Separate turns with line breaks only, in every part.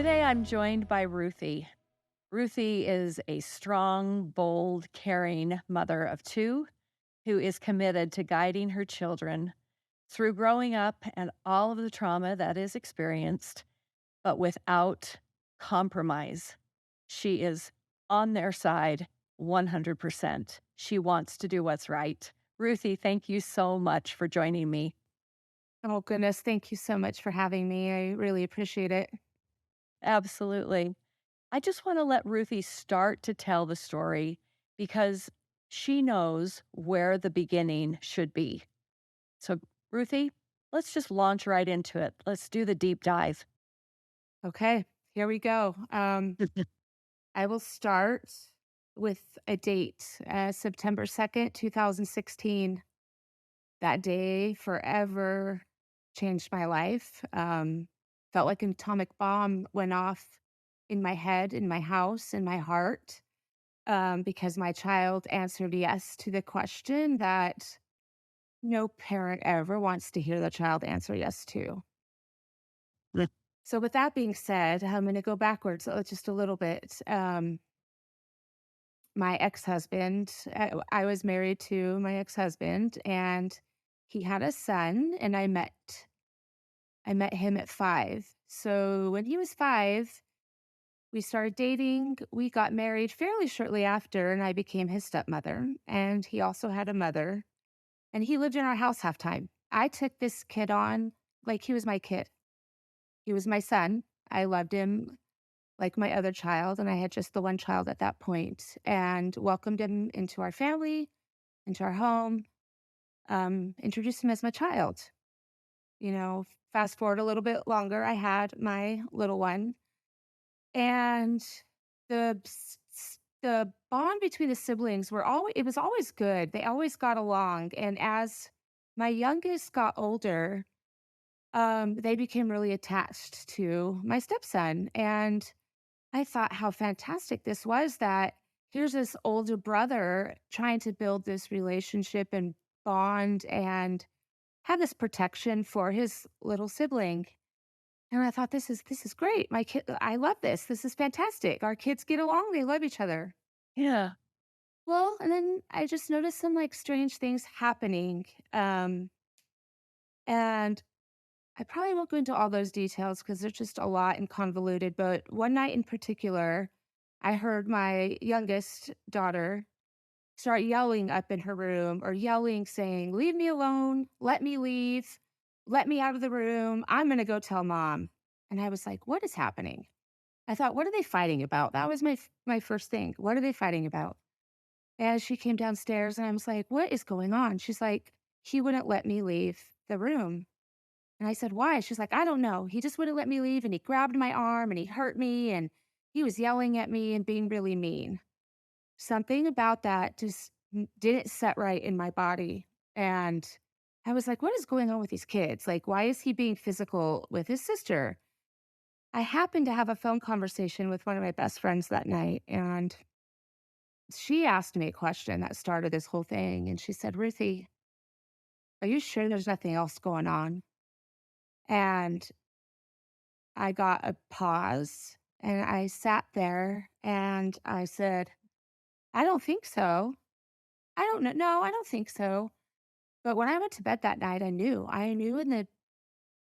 Today I'm joined by Ruthie. Ruthie is a strong, bold, caring mother of two who is committed to guiding her children through growing up and all of the trauma that is experienced, but without compromise. She is on their side 100%. She wants to do what's right. Ruthie, thank you so much for joining me.
Oh, goodness. Thank you so much for having me. I really appreciate it.
Absolutely. I just want to let Ruthie start to tell the story because she knows where the beginning should be. So, Ruthie, let's just launch right into it. Let's do the deep dive.
Okay, here we go. I will start with a date, September 2nd, 2016. That day forever changed my life. Felt like an atomic bomb went off in my head, in my house, in my heart, because my child answered yes to the question that no parent ever wants to hear the child answer yes to. So with that being said, I'm gonna go backwards, just a little bit. My ex-husband, I was married to my ex-husband, and he had a son, and I met him at 5. So when he was 5, we started dating, we got married fairly shortly after, and I became his stepmother, and he also had a mother, and he lived in our house half time. I took this kid on like he was my kid. He was my son. I loved him like my other child, and I had just the one child at that point, and welcomed him into our family, into our home, introduced him as my child. Fast forward a little bit longer, I had my little one, and the bond between the siblings were always it was always good. They always got along, and as my youngest got older, they became really attached to my stepson, and I thought how fantastic this was that here's this older brother trying to build this relationship and bond and have this protection for his little sibling. And I thought this is great. My kid I love this. This is fantastic. Our kids get along. They love each other.
Yeah.
Well, and then I just noticed some like strange things happening. And I probably won't go into all those details because there's just a lot and convoluted. But one night in particular, I heard my youngest daughter start yelling up in her room or yelling, saying, "Leave me alone. Let me leave. Let me out of the room. I'm going to go tell mom." And I was like, what is happening? I thought, what are they fighting about? That was my first thing. What are they fighting about? As she came downstairs and I was like, what is going on? She's like, he wouldn't let me leave the room. And I said, "Why?" She's like, "I don't know. He just wouldn't let me leave, and he grabbed my arm, and he hurt me, and he was yelling at me and being really mean." Something about that just didn't set right in my body, and I was like, "What is going on with these kids? Like, why is he being physical with his sister?" I happened to have a phone conversation with one of my best friends that night, and she asked me a question that started this whole thing, and she said, "Ruthie, are you sure there's nothing else going on?" And I got a pause and I sat there and I said, "I don't think so. I don't know. No, I don't think so." But when I went to bed that night, I knew. I knew in the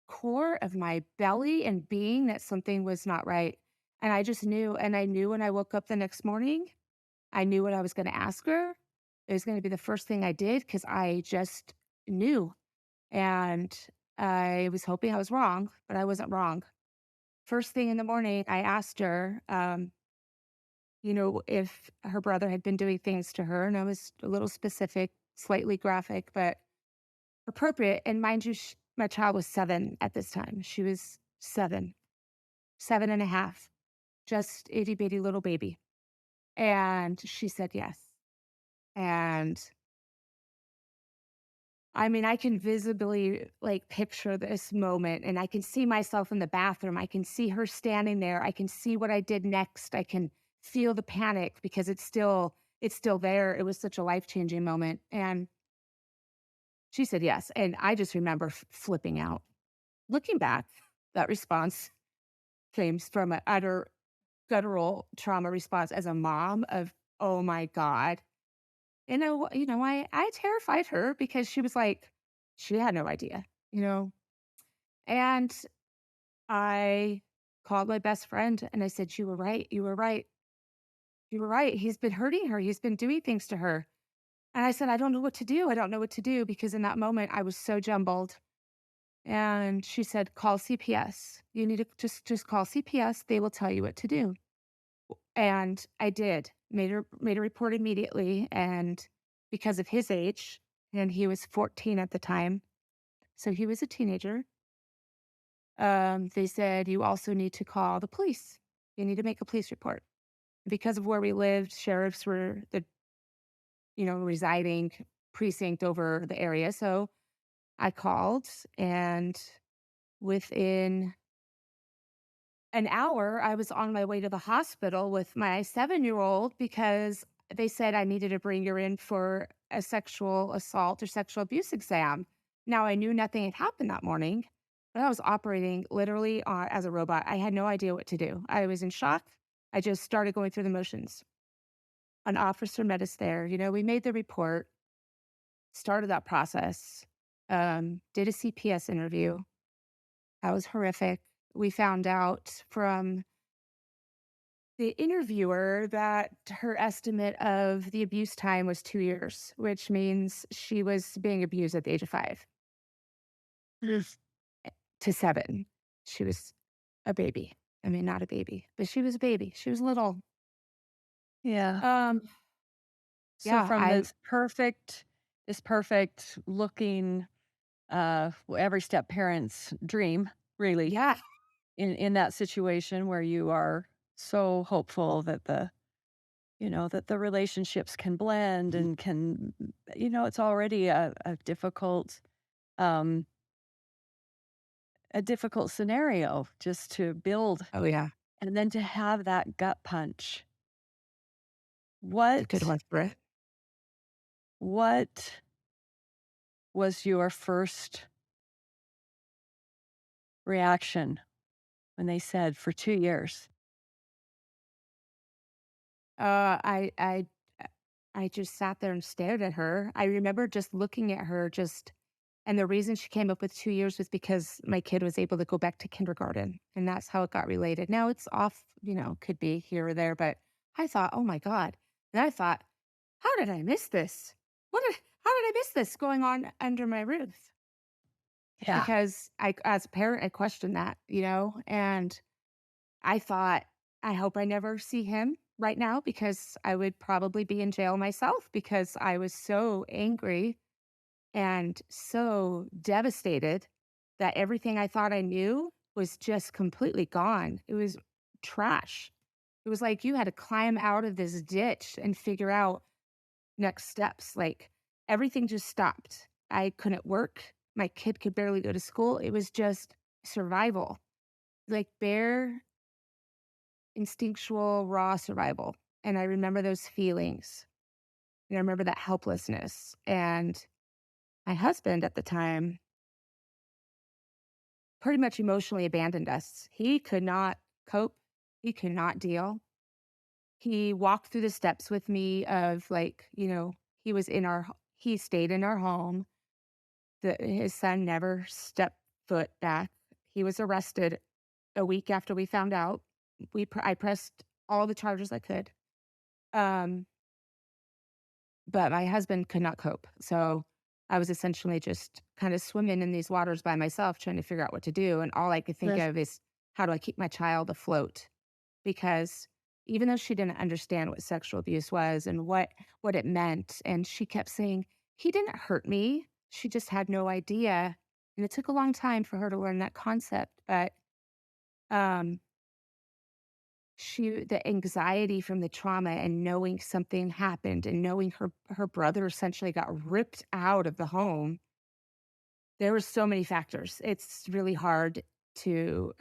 core of my belly and being that something was not right. And I just knew. And I knew when I woke up the next morning, I knew what I was going to ask her. It was going to be the first thing I did because I just knew. And I was hoping I was wrong, but I wasn't wrong. First thing in the morning, I asked her, if her brother had been doing things to her, and I was a little specific, slightly graphic, but appropriate. And mind you, my child was 7 at this time. She was 7, 7.5, just itty bitty little baby. And she said yes. And I mean, I can visibly like picture this moment and I can see myself in the bathroom. I can see her standing there. I can see what I did next. I can feel the panic because it's still there. It was such a life-changing moment. And she said yes. And I just remember flipping out. Looking back, that response, claims from an utter guttural trauma response as a mom of, "Oh my god." I terrified her because she was like she had no idea, you know? And I called my best friend and I said, "You were right. You were right. You were right. He's been hurting her. He's been doing things to her." And I said, "I don't know what to do. I don't know what to do," because in that moment I was so jumbled. And she said, "Call CPS. You need to just call CPS. They will tell you what to do." And I did. Made a report immediately, and because of his age, and he was 14 at the time, so he was a teenager, they said, "You also need to call the police. You need to make a police report." Because of where we lived, sheriffs were residing precinct over the area, so I called, and within an hour, I was on my way to the hospital with my 7-year-old because they said I needed to bring her in for a sexual assault or sexual abuse exam. Now, I knew nothing had happened that morning, but I was operating literally as a robot. I had no idea what to do. I was in shock. I just started going through the motions. An officer met us there. We made the report, started that process, did a CPS interview. That was horrific. We found out from the interviewer that her estimate of the abuse time was 2 years, which means she was being abused at the age of 5 to 7. She was a baby. I mean, not a baby, but she was a baby. She was little.
Yeah.
Um,
So
yeah,
from
I
this perfect looking, every step parent's dream, really,
yeah,
in that situation where you are so hopeful that that the relationships can blend and can, it's already um, a difficult scenario just to build
oh, yeah,
and then to have that gut punch.
a good
What
one for it.
what was your first reaction when they said for 2 years?
I just sat there and stared at her. I remember just looking at her, and the reason she came up with 2 years was because my kid was able to go back to kindergarten, and that's how it got related. Now it's off, could be here or there, but I thought, "Oh my god." And I thought, "How did I miss this? How did I miss this going on under my roof?"
Yeah.
Because as a parent, I questioned that, and I thought, "I hope I never see him right now because I would probably be in jail myself because I was so angry and so devastated that everything I thought I knew was just completely gone. It was trash. It was like you had to climb out of this ditch and figure out next steps. Like everything just stopped. I couldn't work. My kid could barely go to school. It was just survival, like bare instinctual, raw survival. And I remember those feelings. And I remember that helplessness. And my husband at the time pretty much emotionally abandoned us. He could not cope. He could not deal. He walked through the steps with me of like, he was he stayed in our home. His son never stepped foot back. He was arrested a week after we found out. I pressed all the charges I could. Um, but my husband could not cope. So I was essentially just kind of swimming in these waters by myself, trying to figure out what to do. And all I could think
Yes.
of is, how do I keep my child afloat? Because even though she didn't understand what sexual abuse was and what it meant, and she kept saying, "He didn't hurt me." She just had no idea. And it took a long time for her to learn that concept. But um the anxiety from the trauma and knowing something happened and knowing her brother essentially got ripped out of the home. There were so many factors. It's really hard to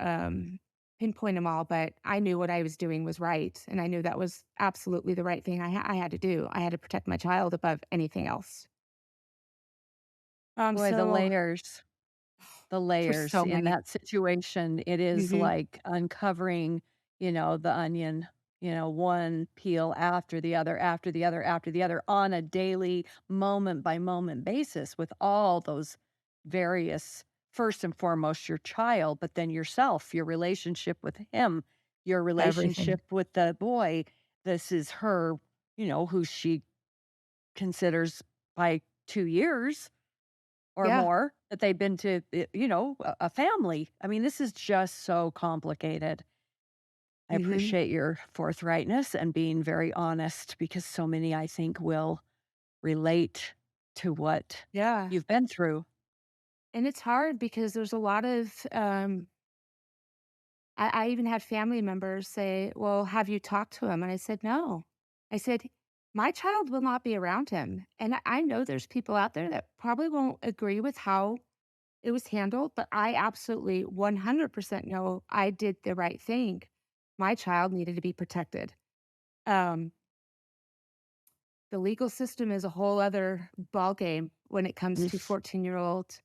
pinpoint them all, but I knew what I was doing was right, and I knew that was absolutely the right thing I had to do. I had to protect my child above anything else.
Boy, the
So
layers. the
for
layers
so
in
many.
that situation. It is
Mhm.
like uncovering, the onion, one peel after the other, after the other, after the other on a daily moment by moment basis with all those various, first and foremost, your child, but then yourself, your relationship with him, your
Everything.
relationship with the boy. This is her, who she considers by 2 years or
Yeah.
more that they've been to, a family. I mean, this is just so complicated. I
Mhm.
appreciate your forthrightness and being very honest because so many, I think, will relate to what
Yeah.
you've been through.
And it's hard because there's a lot of, I even had family members say, "Well, have you talked to him?" And I said, "No." I said, "My child will not be around him." And I know there's people out there that probably won't agree with how it was handled, but I absolutely 100% know I did the right thing. My child needed to be protected. Um, the legal system is a whole other ballgame when it comes to
Yes.
14-year-olds.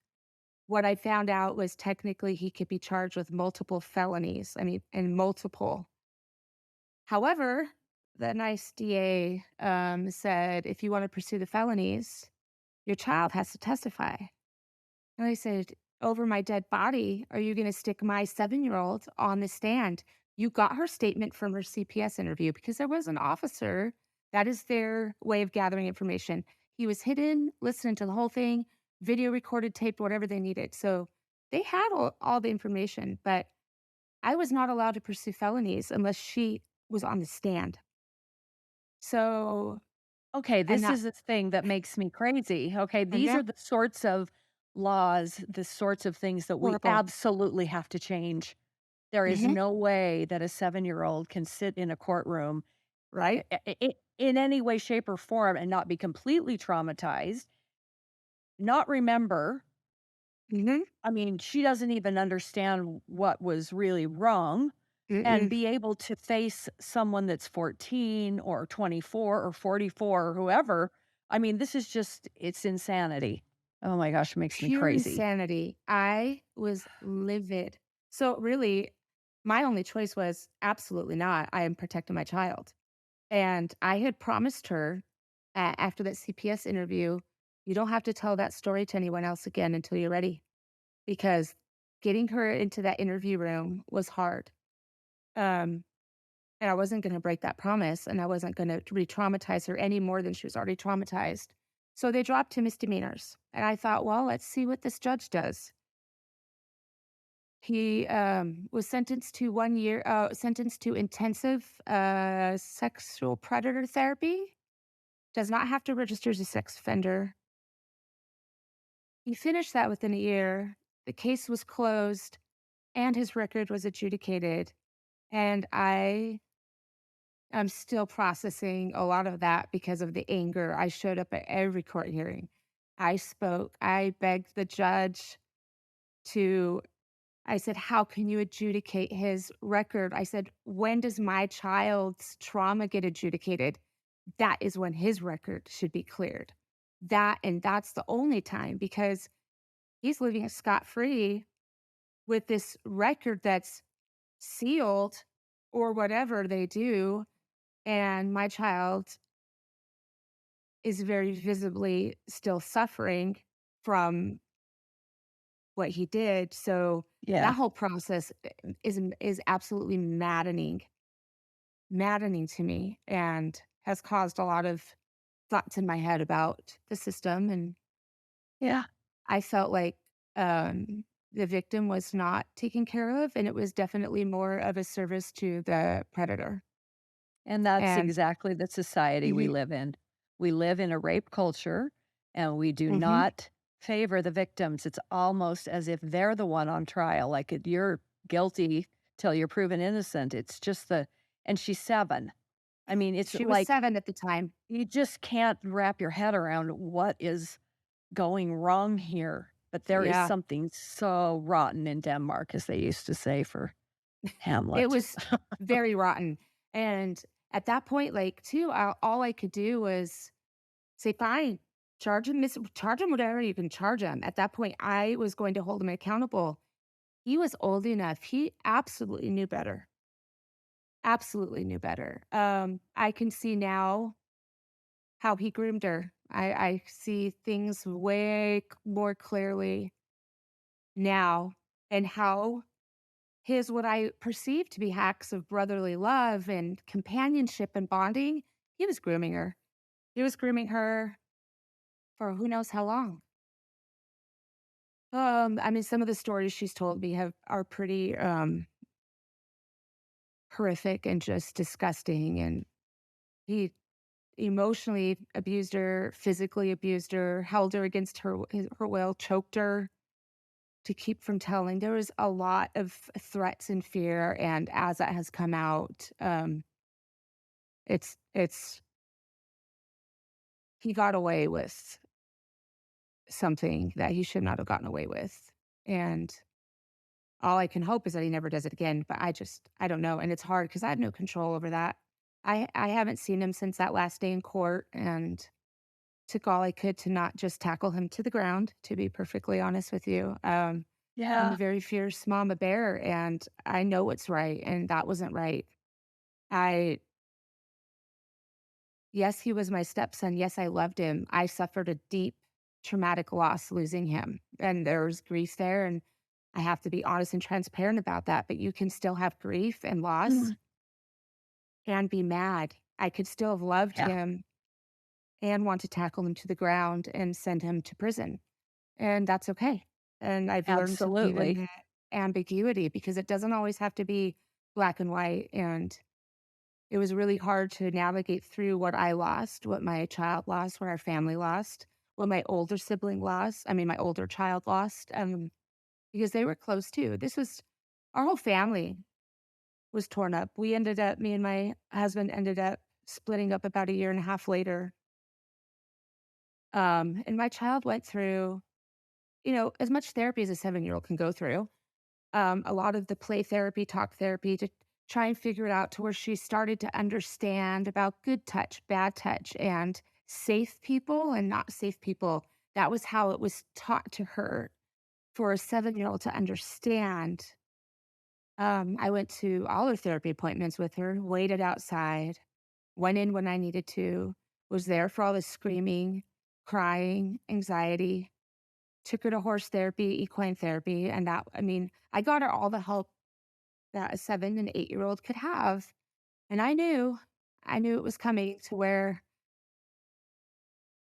What I found out was technically he could be charged with multiple felonies. I mean, and multiple. However, the nice DA said, if you want to pursue the felonies, your child has to testify. And I said, over my dead body, are you going to stick my 7-year-old on the stand? You got her statement from her CPS interview because there was an officer. That is their way of gathering information. He was hidden, listening to the whole thing, video recorded, taped, whatever they needed. So they had all the information, but I was not allowed to pursue felonies unless she was on the stand. So
Okay,
I'm
this
not,
is the thing that makes me crazy. Okay,
I
these
know,
are the sorts of laws, the sorts of things that we
horrible,
absolutely have to change. There is
hmm
no way that a 7-year-old can sit in a courtroom
right?
in any way, shape, or form and not be completely traumatized, not remember.
Hmm.
I mean, she doesn't even understand what was really wrong and
Mm-mm.
be able to face someone that's 14 or 24 or 44 or whoever. I mean, this is just, it's insanity. Oh my gosh, it makes me
Pure
crazy.
insanity. I was livid. So really, my only choice was absolutely not. I am protecting my child. And I had promised her after that CPS interview, you don't have to tell that story to anyone else again until you're ready. Because getting her into that interview room was hard. Um, and I wasn't going to break that promise and I wasn't going to re traumatize her any more than she was already traumatized. So they dropped to misdemeanors. And I thought, well, let's see what this judge does. He, was sentenced to 1 year sentenced to intensive, sexual predator therapy, does not have to register as a sex offender. He finished that within a year. The case was closed, and his record was adjudicated, and I am still processing a lot of that because of the anger. I showed up at every court hearing. I spoke. I begged the judge to I said, "How can you adjudicate his record?" I said, "When does my child's trauma get adjudicated? That is when his record should be cleared." That's the only time because he's living scot-free with this record that's sealed or whatever they do, and my child is very visibly still suffering from what he did, so that
Yeah.
whole process is absolutely maddening to me and has caused a lot of thoughts in my head about the system, and
Yeah.
I felt like, the victim was not taken care of, and it was definitely more of a service to the predator,
And that's
and
exactly the society we
mhm,
live in. We live in a rape culture and we do
mhm.
not favor the victims. It's almost as if they're the one on trial, like you're guilty till you're proven innocent. It's just and she's 7. I mean, it's
She was
like
7 at the time.
you just can't wrap your head around what is going wrong here. But there is
Yeah.
something so rotten in Denmark, as they used to say for
It
Hamlet.
was very rotten, and at that point, like, too, all I could do was say, "Fine." charge him whatever you can charge him. At that point, I was going to hold him accountable. He was old enough. He absolutely knew better. Absolutely knew better. I can see now how he groomed her. I see things more clearly now, and how his what I perceive to be acts of brotherly love and companionship and bonding, he was grooming her. He was grooming her for who knows how long. I mean, some of the stories she's told me are pretty horrific and just disgusting. And he emotionally abused her, physically abused her, held her against her will, choked her to keep from telling. There was a lot of threats and fear, and as that has come out, it's he got away with something that he should not have gotten away with, and all I can hope is that he never does it again. But I don't know, and it's hard because I have no control over that. I haven't seen him since that last day in court, and took all I could to not just tackle him to the ground, to be perfectly honest with you. I'm a
Yeah.
very fierce mama bear, and I know what's right, and that wasn't right. I Yes, he was my stepson. Yes, I loved him. I suffered a deep traumatic loss losing him, and there's grief there, and I have to be honest and transparent about that, but you can still have grief and loss
Mhm.
and be mad. I could still have loved
Yeah,
him and want to tackle him to the ground and send him to prison. And that's okay. And I've learned to leave in
absolutely.
that ambiguity because it doesn't always have to be black and white. And it was really hard to navigate through what I lost, what my child lost, what our family lost, what my older sibling lost. I mean, my older child lost, because they were close too. This was our whole family was torn up. Me and my husband ended up splitting up about a year and a half later. And my child went through, as much therapy as a 7-year-old can go through. A lot of the play therapy, talk therapy to try and figure it out to where she started to understand about good touch, bad touch, and safe people and not safe people. That was how it was taught to her for a 7-year-old to understand. I went to all her therapy appointments with her, waited outside, went in when I needed to, was there for all the screaming, crying, anxiety, took her to horse therapy, equine therapy, and I mean, I got her all the help that a 7 and 8-year-old could have, and I knew it was coming to where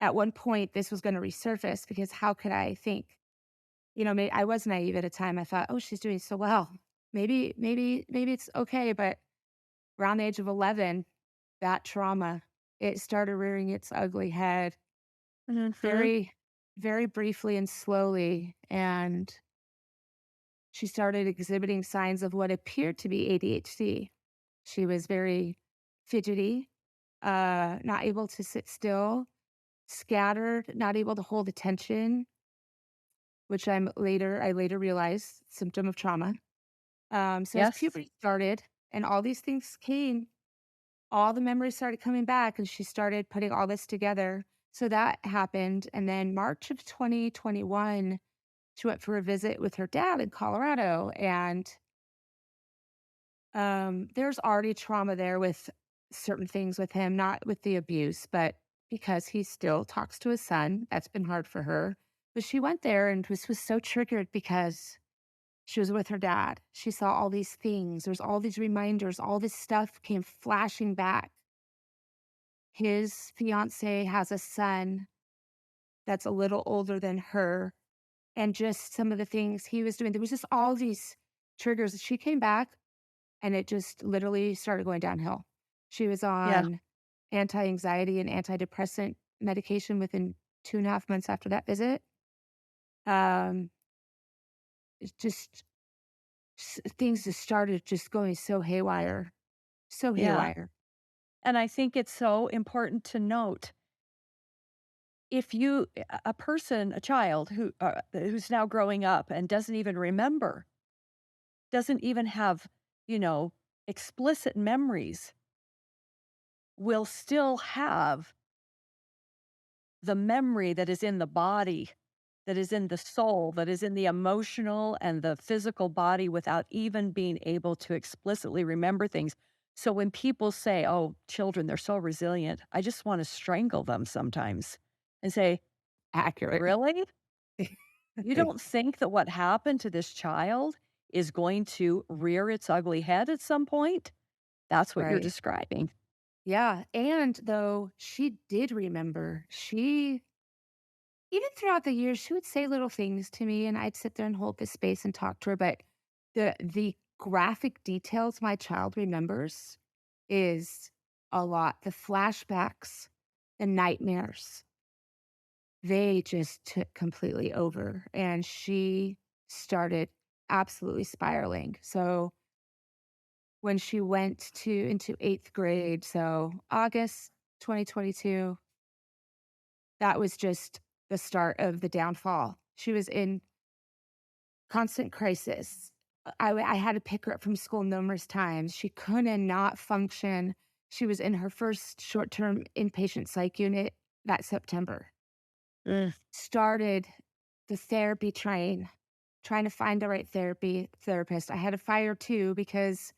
at one point this was gonna resurface because how could I think? I was naive at a time. I thought, "Oh, she's doing so well. Maybe it's okay," but around the age of 11, that trauma, it started rearing its ugly head
Mhm.
very, very briefly and slowly, and she started exhibiting signs of what appeared to be ADHD. She was very fidgety, not able to sit still, scattered, not able to hold attention, which I later realized symptom of trauma. So as
Yes.
puberty started and all these things came, all the memories started coming back and she started putting all this together. So that happened. And then March of 2021, she went for a visit with her dad in Colorado. And there's already trauma there with certain things with him, not with the abuse, but because he still talks to his son. That's been hard for her. But she went there and was so triggered because she was with her dad. She saw all these things. There's all these reminders. All this stuff came flashing back. His fiance has a son that's a little older than her. And just some of the things he was doing, there was just all these triggers. She came back and it just literally started going downhill. She was
Yeah.
on anti-anxiety and antidepressant medication within 2.5 months after that visit. Um, it's just things just started just going so haywire, so
Yeah.
haywire.
And I think it's so important to note if you a person, a child who's now growing up and doesn't even remember, doesn't even have, you know, explicit memories, will still have the memory that is in the body, that is in the soul, that is in the emotional and the physical body without even being able to explicitly remember things. So when people say, "Oh, children, they're so resilient," I just want to strangle them sometimes and say,
Accurate.
"Really? You don't think that what happened to this child is going to rear its ugly head at some point? That's what you're
Right.
describing."
Yeah, and though she did remember, she even throughout the years, she would say little things to me, and I'd sit there and hold this space and talk to her, but the graphic details my child remembers is a lot. The flashbacks, the nightmares, they just took completely over, and she started absolutely spiraling. So, when she went to into 8th grade, so August 2022, that was just the start of the downfall. She was in constant crisis. I had to pick her up from school numerous times. She couldn't not function. She was in her first short-term inpatient psych unit that September.
Mm,
Started the therapy train, trying to find the right therapist. I had to fire 2 because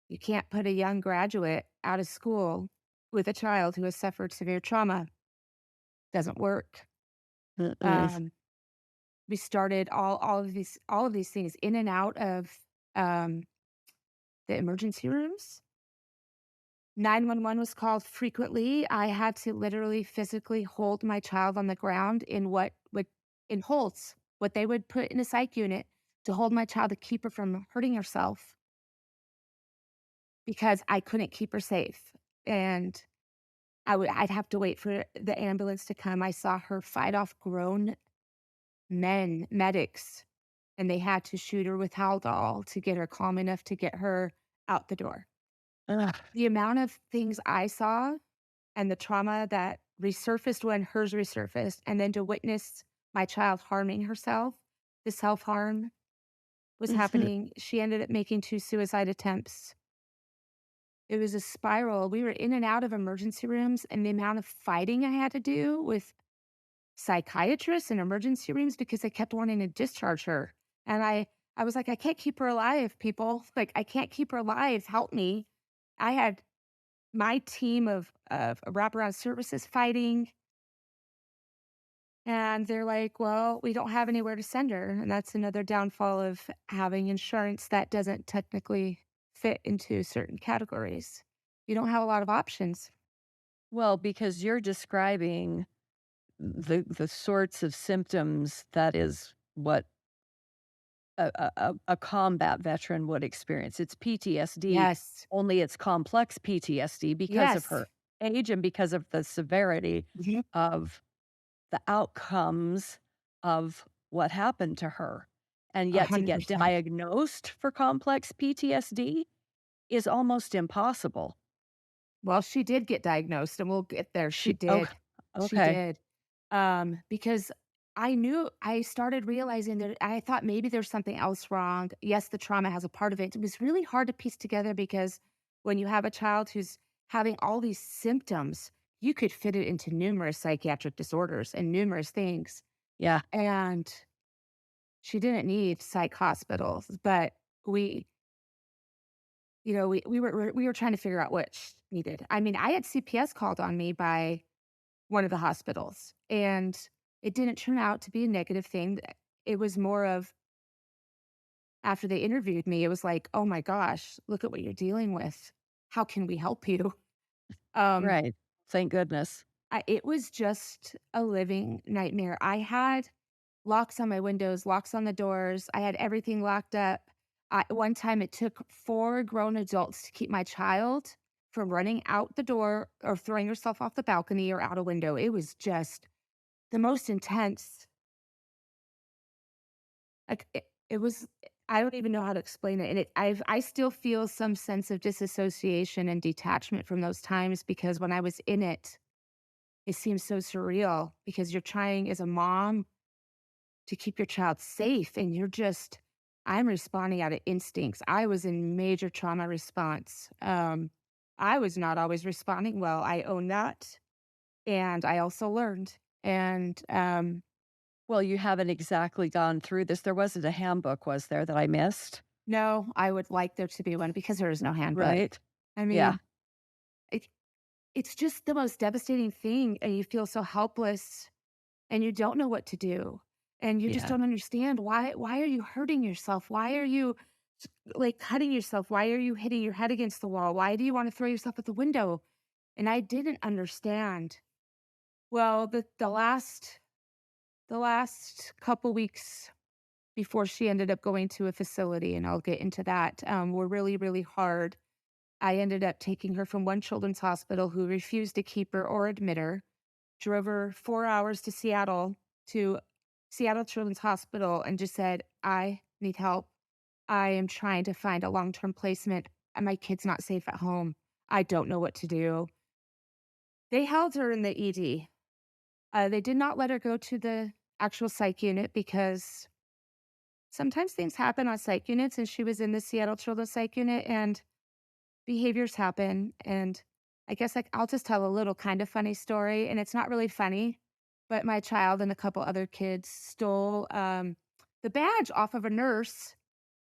you can't put a young graduate out of school with a child who has suffered severe trauma. Doesn't work.
mm-mm.
Um, we started all of these things in and out of, um, the emergency rooms. 911 was called frequently. I had to literally physically hold my child on the ground in what would in holds, what they would put in a psych unit to hold my child to keep her from hurting herself because I couldn't keep her safe, and I'd have to wait for the ambulance to come. I saw her fight off grown men, medics, and they had to shoot her with Haldol to get her calm enough to get her out the door.
Ugh,
The amount of things I saw and the trauma that resurfaced when hers resurfaced, and then to witness my child harming herself, the self-harm was
mhm.
happening. She ended up making 2 suicide attempts. It was a spiral. We were in and out of emergency rooms, and the amount of fighting I had to do with psychiatrists in emergency rooms because they kept wanting to discharge her. And I was like, "I can't keep her alive, people. Like, I can't keep her alive. Help me." I had my team of wraparound services fighting, and they're like, "Well, we don't have anywhere to send her." And that's another downfall of having insurance that doesn't technically fit into certain categories. You don't have a lot of options.
Well, because you're describing the sorts of symptoms that is what a combat veteran would experience. It's PTSD,
Yes.
only it's complex PTSD because of
Yes.
her age and because of the severity
Mhm.
of the outcomes of what happened to her. And yet to get
100%.
diagnosed for complex PTSD is almost impossible.
Well, she did get diagnosed, and we'll get there. She
She oh,
did. She
okay.
did. Because I started realizing that I thought maybe there's something else wrong. Yes, the trauma has a part of it. It was really hard to piece together because when you have a child who's having all these symptoms, you could fit it into numerous psychiatric disorders and numerous things.
Yeah.
And she didn't need psych hospitals, but we, we were trying to figure out which needed. I mean, I had CPS called on me by one of the hospitals, and it didn't turn out to be a negative thing. It was more of after they interviewed me, it was like, "Oh my gosh, look at what you're dealing with. How can we help you?" Um,
Right. Thank goodness.
it was just a living nightmare. I had locks on my windows, locks on the doors. I had everything locked up. One time it took 4 grown adults to keep my child from running out the door or throwing herself off the balcony or out a window. It was just the most intense. Like, it was I don't even know how to explain it, and I still feel some sense of disassociation and detachment from those times because when I was in it, it seems so surreal because you're trying as a mom to keep your child safe, and I'm responding out of instincts. I was in major trauma response. I was not always responding well, I own that, and I also learned. And
Well, you haven't exactly gone through this. There wasn't a handbook, was there, that I missed?
no, I would like there to be one because there is no handbook.
Right?
I
Yeah.
mean, it, it's just the most devastating thing, and you feel so helpless and you don't know what to do. And you just
Yeah.
don't understand why are you hurting yourself? Why are you like cutting yourself? Why are you hitting your head against the wall? Why do you want to throw yourself at the window? And I didn't understand. Well, the last couple weeks before she ended up going to a facility, and I'll get into that, were really, really hard. I ended up taking her from one children's hospital who refused to keep her or admit her, drove her 4 hours to Seattle Children's Hospital, and just said, I need help. I am trying to find a long term placement, and my kid's not safe at home. I don't know what to do. They held her in the ED. They did not let her go to the actual psych unit because sometimes things happen on psych units, and she was in the Seattle Children's psych unit, and behaviors happen. And I guess like I'll just tell a little kind of funny story, and it's not really funny, but my child and a couple other kids stole the badge off of a nurse,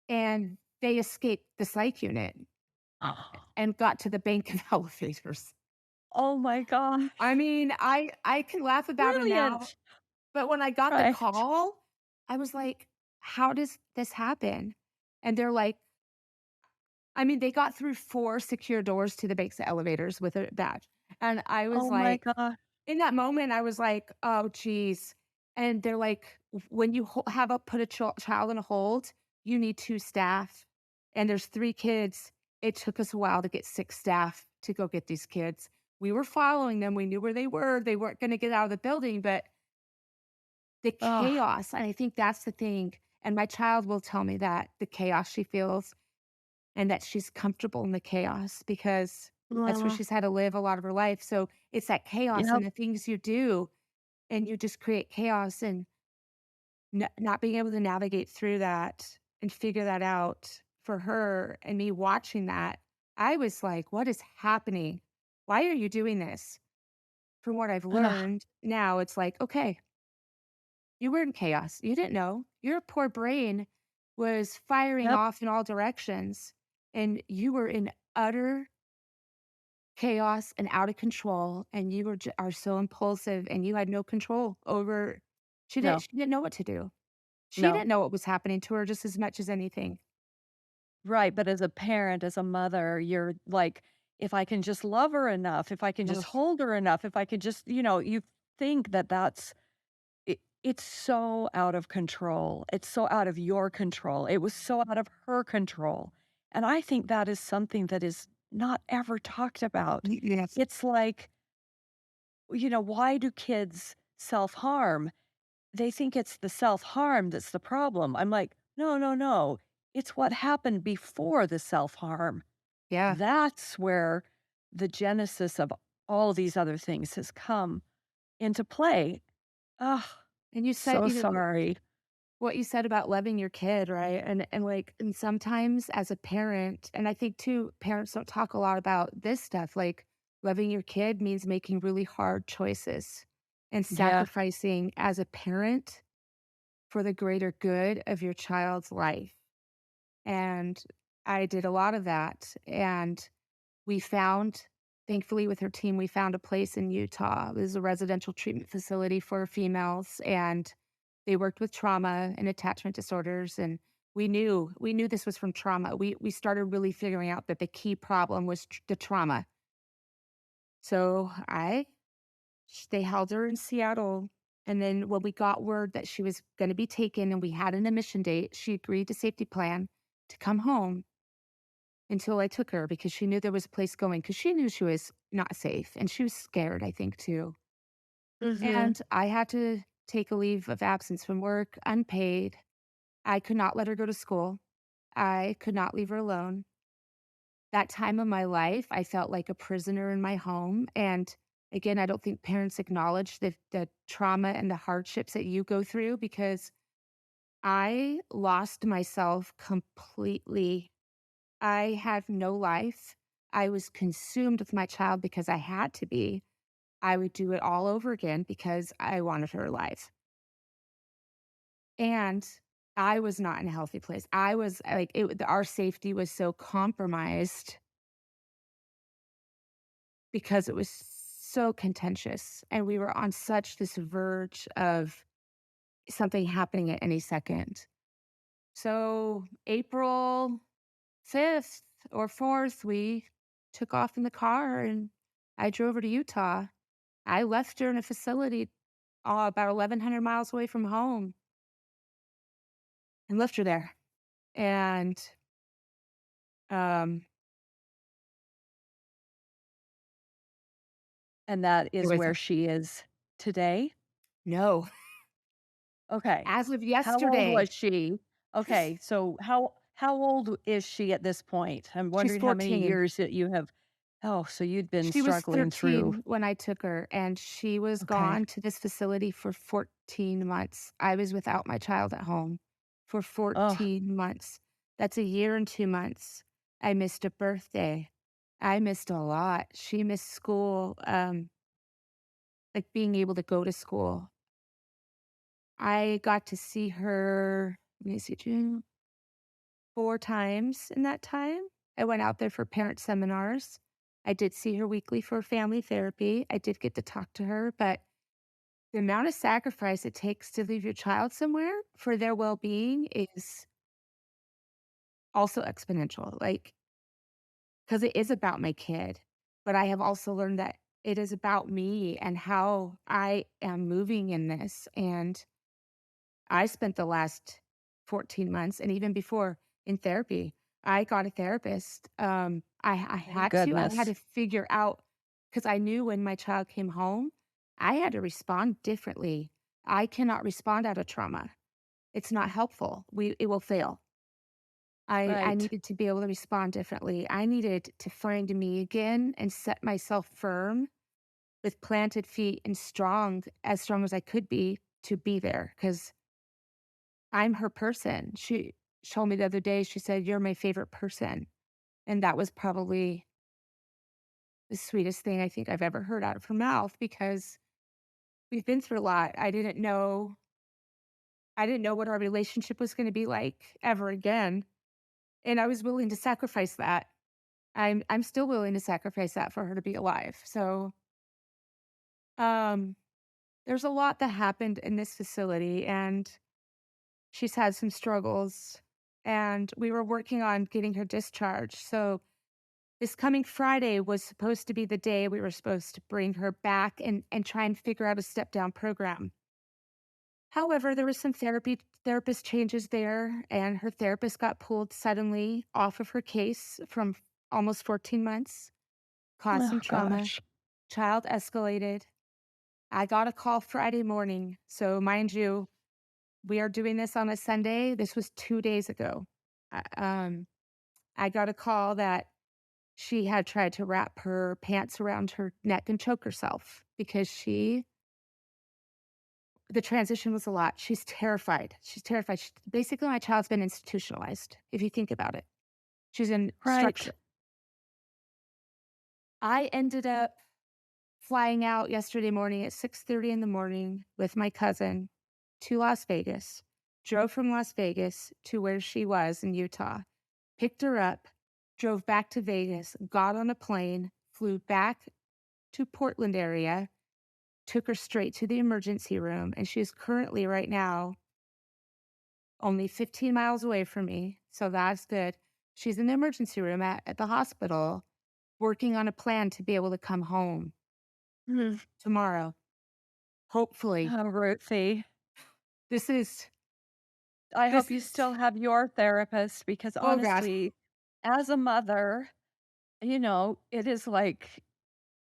and they escaped the psych unit and got to the bank of elevators.
Oh my
I
gosh.
mean, I can laugh about it now,
Brilliant.
but when I got the
Right.
call, I was like, "How does this happen?" And they're like, I mean, they got through 4 secure doors to the bank's elevators with a badge, and I was
Oh my
like
god.
in that moment, I was like, "Oh, geez." And they're like, When you have a put a child in a hold, you need 2 staff, and there's 3 kids. It took us a while to get 6 staff to go get these kids. We were following them, we knew where they were, they weren't gonna get out of the building, but the
Oh,
chaos, and I think that's the thing, and my child will tell me that, the chaos she feels and that she's comfortable in the chaos because that's where
well,
she's had to live a lot of her life, so it's that chaos and
yep,
the things you do, and you just create chaos and not being able to navigate through that and figure that out for her and me watching that, I was like, "What is happening? Why are you doing this?" From what I've
ugh,
learned, now it's like, "Okay, you were in chaos. You didn't know. Your poor brain was firing
yep,
off in all directions, and you were in utter chaos and out of control, and you are so impulsive, and you had no control over."
no,
She didn't know what to do. She
no.
didn't know what was happening to her just as much as anything.
Right, but as a parent, as a mother, you're like, "If I can just love her enough, if I can just
Ugh.
hold her enough, if I could just" you think that that's it's so out of control. It's so out of your control. It was so out of her control, and I think that is something that is not ever talked about.
Yes.
It's like, why do kids self-harm? They think it's the self-harm that's the problem. I'm like, "No, no, no. It's what happened before the self-harm.
Yeah,
That's where the genesis of all these other things has come into play." Ugh,
and you said,
so sorry.
what you said about loving your kid, right? And sometimes as a parent, and I think too, parents don't talk a lot about this stuff, like, loving your kid means making really hard choices and
Yeah,
sacrificing as a parent for the greater good of your child's life, and I did a lot of that, and we found thankfully, with her team, we found a place in Utah. It was a residential treatment facility for females, and they worked with trauma and attachment disorders, and we knew this was from trauma. We started really figuring out that the key problem was the trauma. So they held her in Seattle, and then when we got word that she was going to be taken and we had an admission date, she agreed to safety plan to come home until I took her because she knew there was a place going because she knew she was not safe and she was scared, I think, too.
mhm.
And I had to take a leave of absence from work, unpaid. I could not let her go to school. I could not leave her alone. That time of my life, I felt like a prisoner in my home. And again, I don't think parents acknowledge the trauma and the hardships that you go through because I lost myself completely. I had no life. I was consumed with my child because I had to be. I would do it all over again because I wanted her alive. And I was not in a healthy place. I was like, our safety was so compromised because it was so contentious. And we were on such this verge of something happening at any second. So April 5th or 4th, we took off in the car and I drove her to Utah. I left her in a facility about 1,100 miles away from home and left her there. And um,
And that
it
is
was
where she is today?
no,
Okay.
as of
How old
yesterday,
was she? Okay, so how old is she at this point? I'm
she's
wondering how many
14.
years that you have. Oh, so you'd been
She was
struggling through.
13 when I took her, and she was
Okay.
gone to this facility for 14 months. I was without my child at home for
Oh,
14 months. That's a year and 2 months. I missed a birthday. I missed a lot. She missed school, like being able to go to school. I got to see her, let me see, June, 4 times in that time. I went out there for parent seminars. I did see her weekly for family therapy. I did get to talk to her, but the amount of sacrifice it takes to leave your child somewhere for their well-being is also exponential, like, because it is about my kid, but I have also learned that it is about me and how I am moving in this, and I spent the last 14 months and even before in therapy. I got a therapist. I
thank
had to. I had
goodness.
to figure out because I knew when my child came home, I had to respond differently. I cannot respond out of trauma. It's not helpful. It will fail. I
Right.
needed to be able to respond differently. I needed to find me again and set myself firm with planted feet and strong as I could be to be there because I'm her person. She told me the other day, she said, "You're my favorite person." And that was probably the sweetest thing I think I've ever heard out of her mouth because we've been through a lot. I didn't know what our relationship was gonna be like ever again, and I was willing to sacrifice that. I'm still willing to sacrifice that for her to be alive. So, um, there's a lot that happened in this facility, and she's had some struggles, and we were working on getting her discharged. So this coming Friday was supposed to be the day we were supposed to bring her back and try and figure out a step down program. However, there was some therapist changes there, and her therapist got pulled suddenly off of her case from almost 14 months, caused some
Oh
trauma.
gosh.
Child escalated. I got a call Friday morning. So, mind you, we are doing this on a Sunday. This was 2 days ago. I- Um, I got a call that she had tried to wrap her pants around her neck and choke herself because the transition was a lot. She's terrified. She's terrified. Basically, my child's been institutionalized, if you think about it. She's in
Right.
structure. I ended up flying out yesterday morning at 6:30 in the morning with my cousin to Las Vegas, drove from Las Vegas to where she was in Utah, picked her up, drove back to Vegas, got on a plane, flew back to Portland area, took her straight to the emergency room, and she's currently right now only 15 miles away from me, so that's good. She's in the emergency room at the hospital working on a plan to be able to come home
Mm.
tomorrow, hopefully.
Oh, Ruthie.
This is
I
this
hope you
is
still have your therapist because
oh god.
honestly, as a mother, it is like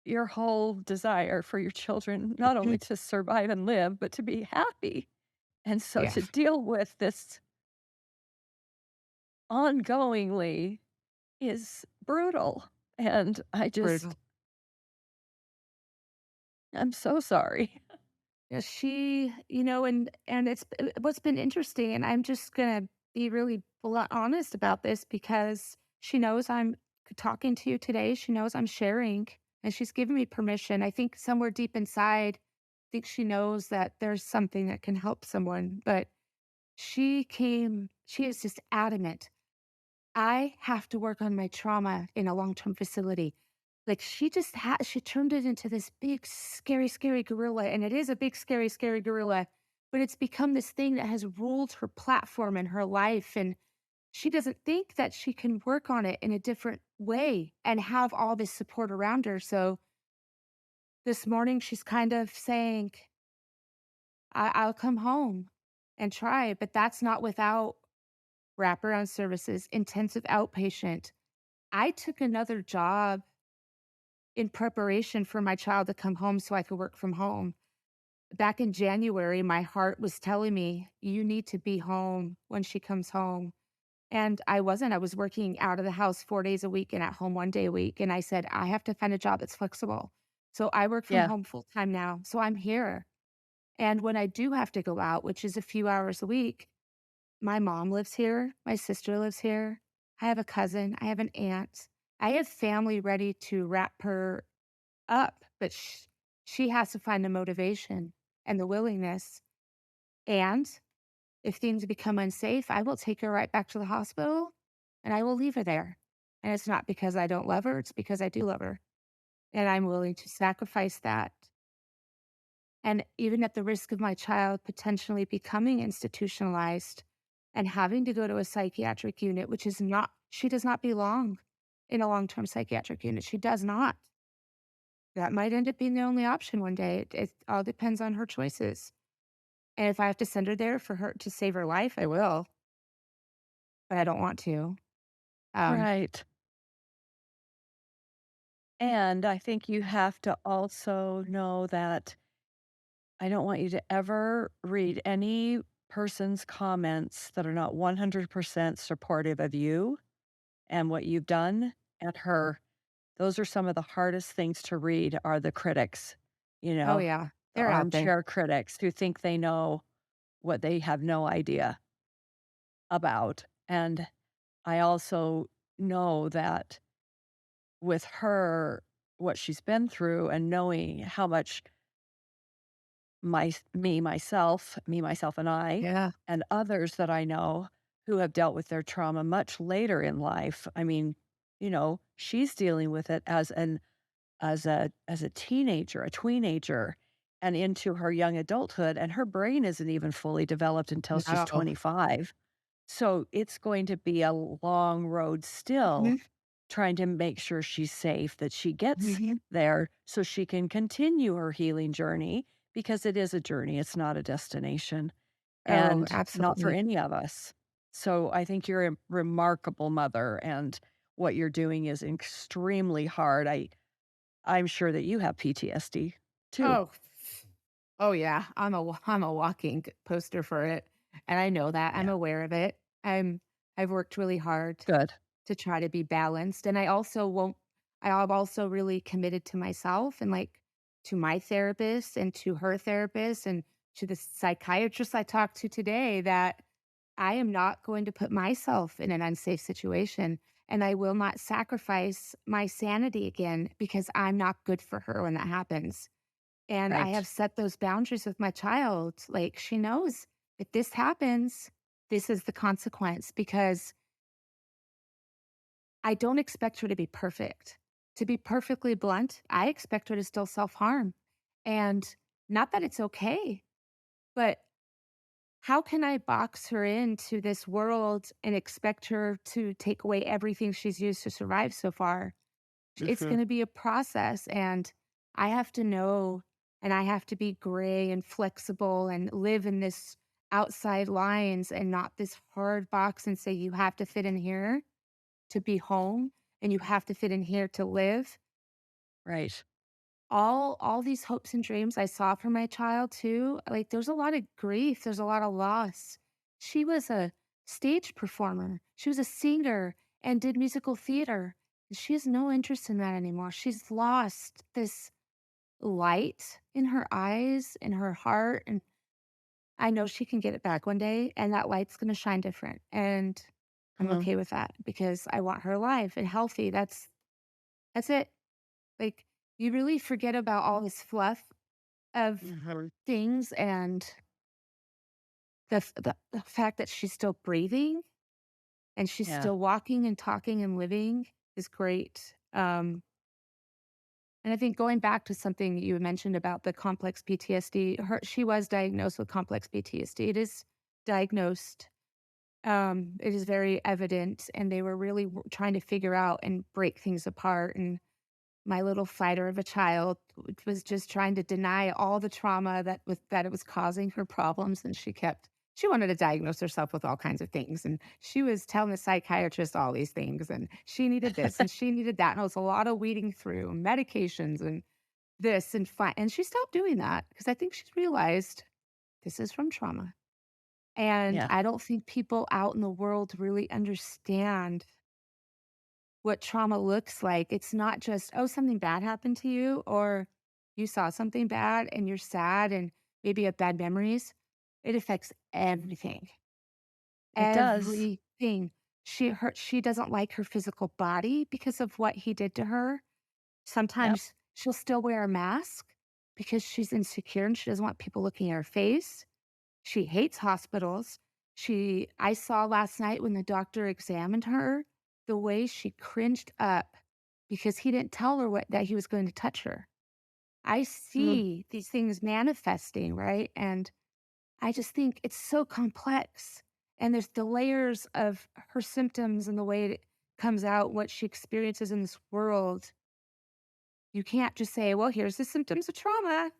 your whole desire for your children not only to survive and live, but to be happy. And so
Yeah,
to deal with this ongoingly is brutal. And
brutal.
I'm so sorry.
Yeah, and what's been interesting, and I'm just gonna be really blunt honest about this because she knows I'm talking to you today. She knows I'm sharing. and she's given me permission. I think somewhere deep inside, I think she knows that there's something that can help someone, but she is just adamant. I have to work on my trauma in a long-term facility. Like, she turned it into this big, scary, scary gorilla, and it is a big, scary, scary gorilla, but it's become this thing that has ruled her platform and her life, and she doesn't think that she can work on it in a different way and have all this support around her. So this morning, she's kind of saying, I'll come home and try, but that's not without wraparound services, intensive outpatient. I took another job in preparation for my child to come home so I could work from home. Back in January, my heart was telling me, you need to be home when she comes home. And I wasn't. I was working out of the house 4 days a week and at home 1 day a week. And I said, I have to find a job that's flexible. So I work from
Yeah.
home full time now. So I'm here. And when I do have to go out, which is a few hours a week, my mom lives here. My sister lives here. I have a cousin. I have an aunt. I have family ready to wrap her up, but she has to find the motivation and the willingness. And if things become unsafe, I will take her right back to the hospital and I will leave her there. And it's not because I don't love her, it's because I do love her. And I'm willing to sacrifice that. And even at the risk of my child potentially becoming institutionalized and having to go to a psychiatric unit, which is not, she does not belong in a long term psychiatric unit. She does not. That might end up being the only option one day. It all depends on her choices. And if I have to send her there for her to save her life, I will, but I don't want to. Um,
Right. And I think you have to also know that I don't want you to ever read any person's comments that are not 100% supportive of you and what you've done and her. Those are some of the hardest things to read are the critics, you
oh,
know,
yeah,
the
they're out there.
armchair critics who think they know what they have no idea about. And I also know that with her, what she's been through and knowing how much me, myself, and I,
Yeah.
and others that I know who have dealt with their trauma much later in life. I mean, she's dealing with it as a teenager, a tweenager, and into her young adulthood, and her brain isn't even fully developed until she's
No.
25. So it's going to be a long road still
Mhm,
trying to make sure she's safe, that she gets
mhm.
there so she can continue her healing journey because it is a journey, it's not a destination,
Oh,
and not for
absolutely.
any of us. So I think you're a remarkable mother, and what you're doing is extremely hard. I'm sure that you have PTSD too.
Oh, oh, yeah, I'm a walking poster for it, and I know that, I'm
Yeah.
aware of it. I've worked really hard
Good.
to try to be balanced, and I also won't I'm also really committed to myself and, like, to my therapist and to her therapist and to the psychiatrist I talked to today that I am not going to put myself in an unsafe situation, and I will not sacrifice my sanity again because I'm not good for her when that happens. And I have
Right.
set those boundaries with my child. Like, she knows if this happens, this is the consequence because I don't expect her to be perfect. To be perfectly blunt, I expect her to still self harm. And not that it's okay, but how can I box her into this world and expect her to take away everything she's used to survive so far? It's
Mhm.
gonna be a process, and I have to know, and I have to be gray and flexible and live in this outside lines and not this hard box and say, "You have to fit in here to be home, and you have to fit in here to live."
Right.
All these hopes and dreams I saw for my child too, like, there's a lot of grief, there's a lot of loss. She was a stage performer, she was a singer and did musical theater, and she has no interest in that anymore. She's lost this light in her eyes, in her heart, and I know she can get it back one day, and that light's gonna shine different, and I'm
Mhm.
okay with that because I want her alive and healthy. That's it. Like, you really forget about all this fluff of
Mhm.
things and the fact that she's still breathing and she's
Yeah.
still walking and talking and living is great. And I think going back to something you mentioned about the complex PTSD, she was diagnosed with complex PTSD. It is diagnosed. It is very evident, and they were really trying to figure out and break things apart. And my little fighter of a child was just trying to deny all the trauma that it was causing her problems, and she wanted to diagnose herself with all kinds of things, and she was telling the psychiatrist all these things, and she needed this and she needed that, and it was a lot of weeding through medications and this and she stopped doing that because I think she's realized this is from trauma, and
Yeah.
I don't think people out in the world really understand what trauma looks like. It's not just, "Oh, something bad happened to you," or you saw something bad and you're sad and maybe you have bad memories. It affects everything.
It does.
Everything. She doesn't like her physical body because of what he did to her.
Yep.
Sometimes she'll still wear a mask because she's insecure and she doesn't want people looking at her face. She hates hospitals. I saw last night when the doctor examined her, the way she cringed up because he didn't tell her that he was going to touch her. I
Mm.
see these things manifesting, right? And I just think it's so complex. And there's the layers of her symptoms and the way it comes out, what she experiences in this world. You can't just say, well, here's the symptoms of trauma.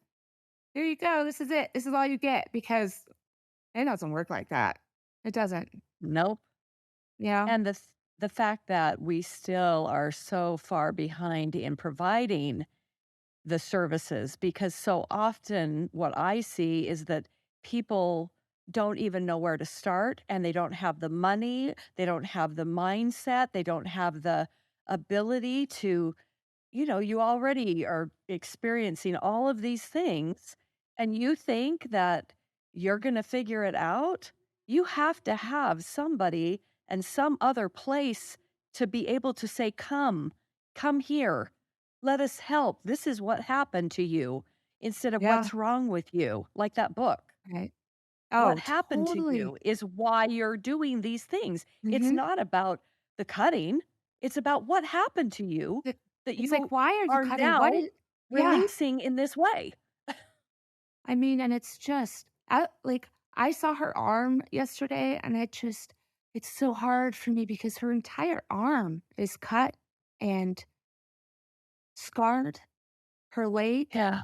Here you go. This is it. This is all you get because it doesn't work like that. It doesn't.
Nope.
Yeah.
And the fact that we still are so far behind in providing the services, because so often what I see is that people don't even know where to start, and they don't have the money, they don't have the mindset, they don't have the ability to, you already are experiencing all of these things, and you think that you're going to figure it out. You have to have somebody and some other place to be able to say, come here, let us help. This is what happened to you, instead of
Yeah.
what's wrong with you, like that book.
Right.
What
Oh,
happened to
totally.
you is why you're doing these things. It's
Mhm.
not about the cutting, it's about what happened to you
It
that
it's like,
you
why are you
are
cutting? What
now
is Yeah.
releasing in this way.
I mean, and it's just I saw her arm yesterday, and it's so hard for me because her entire arm is cut and scarred, her leg,
Yeah,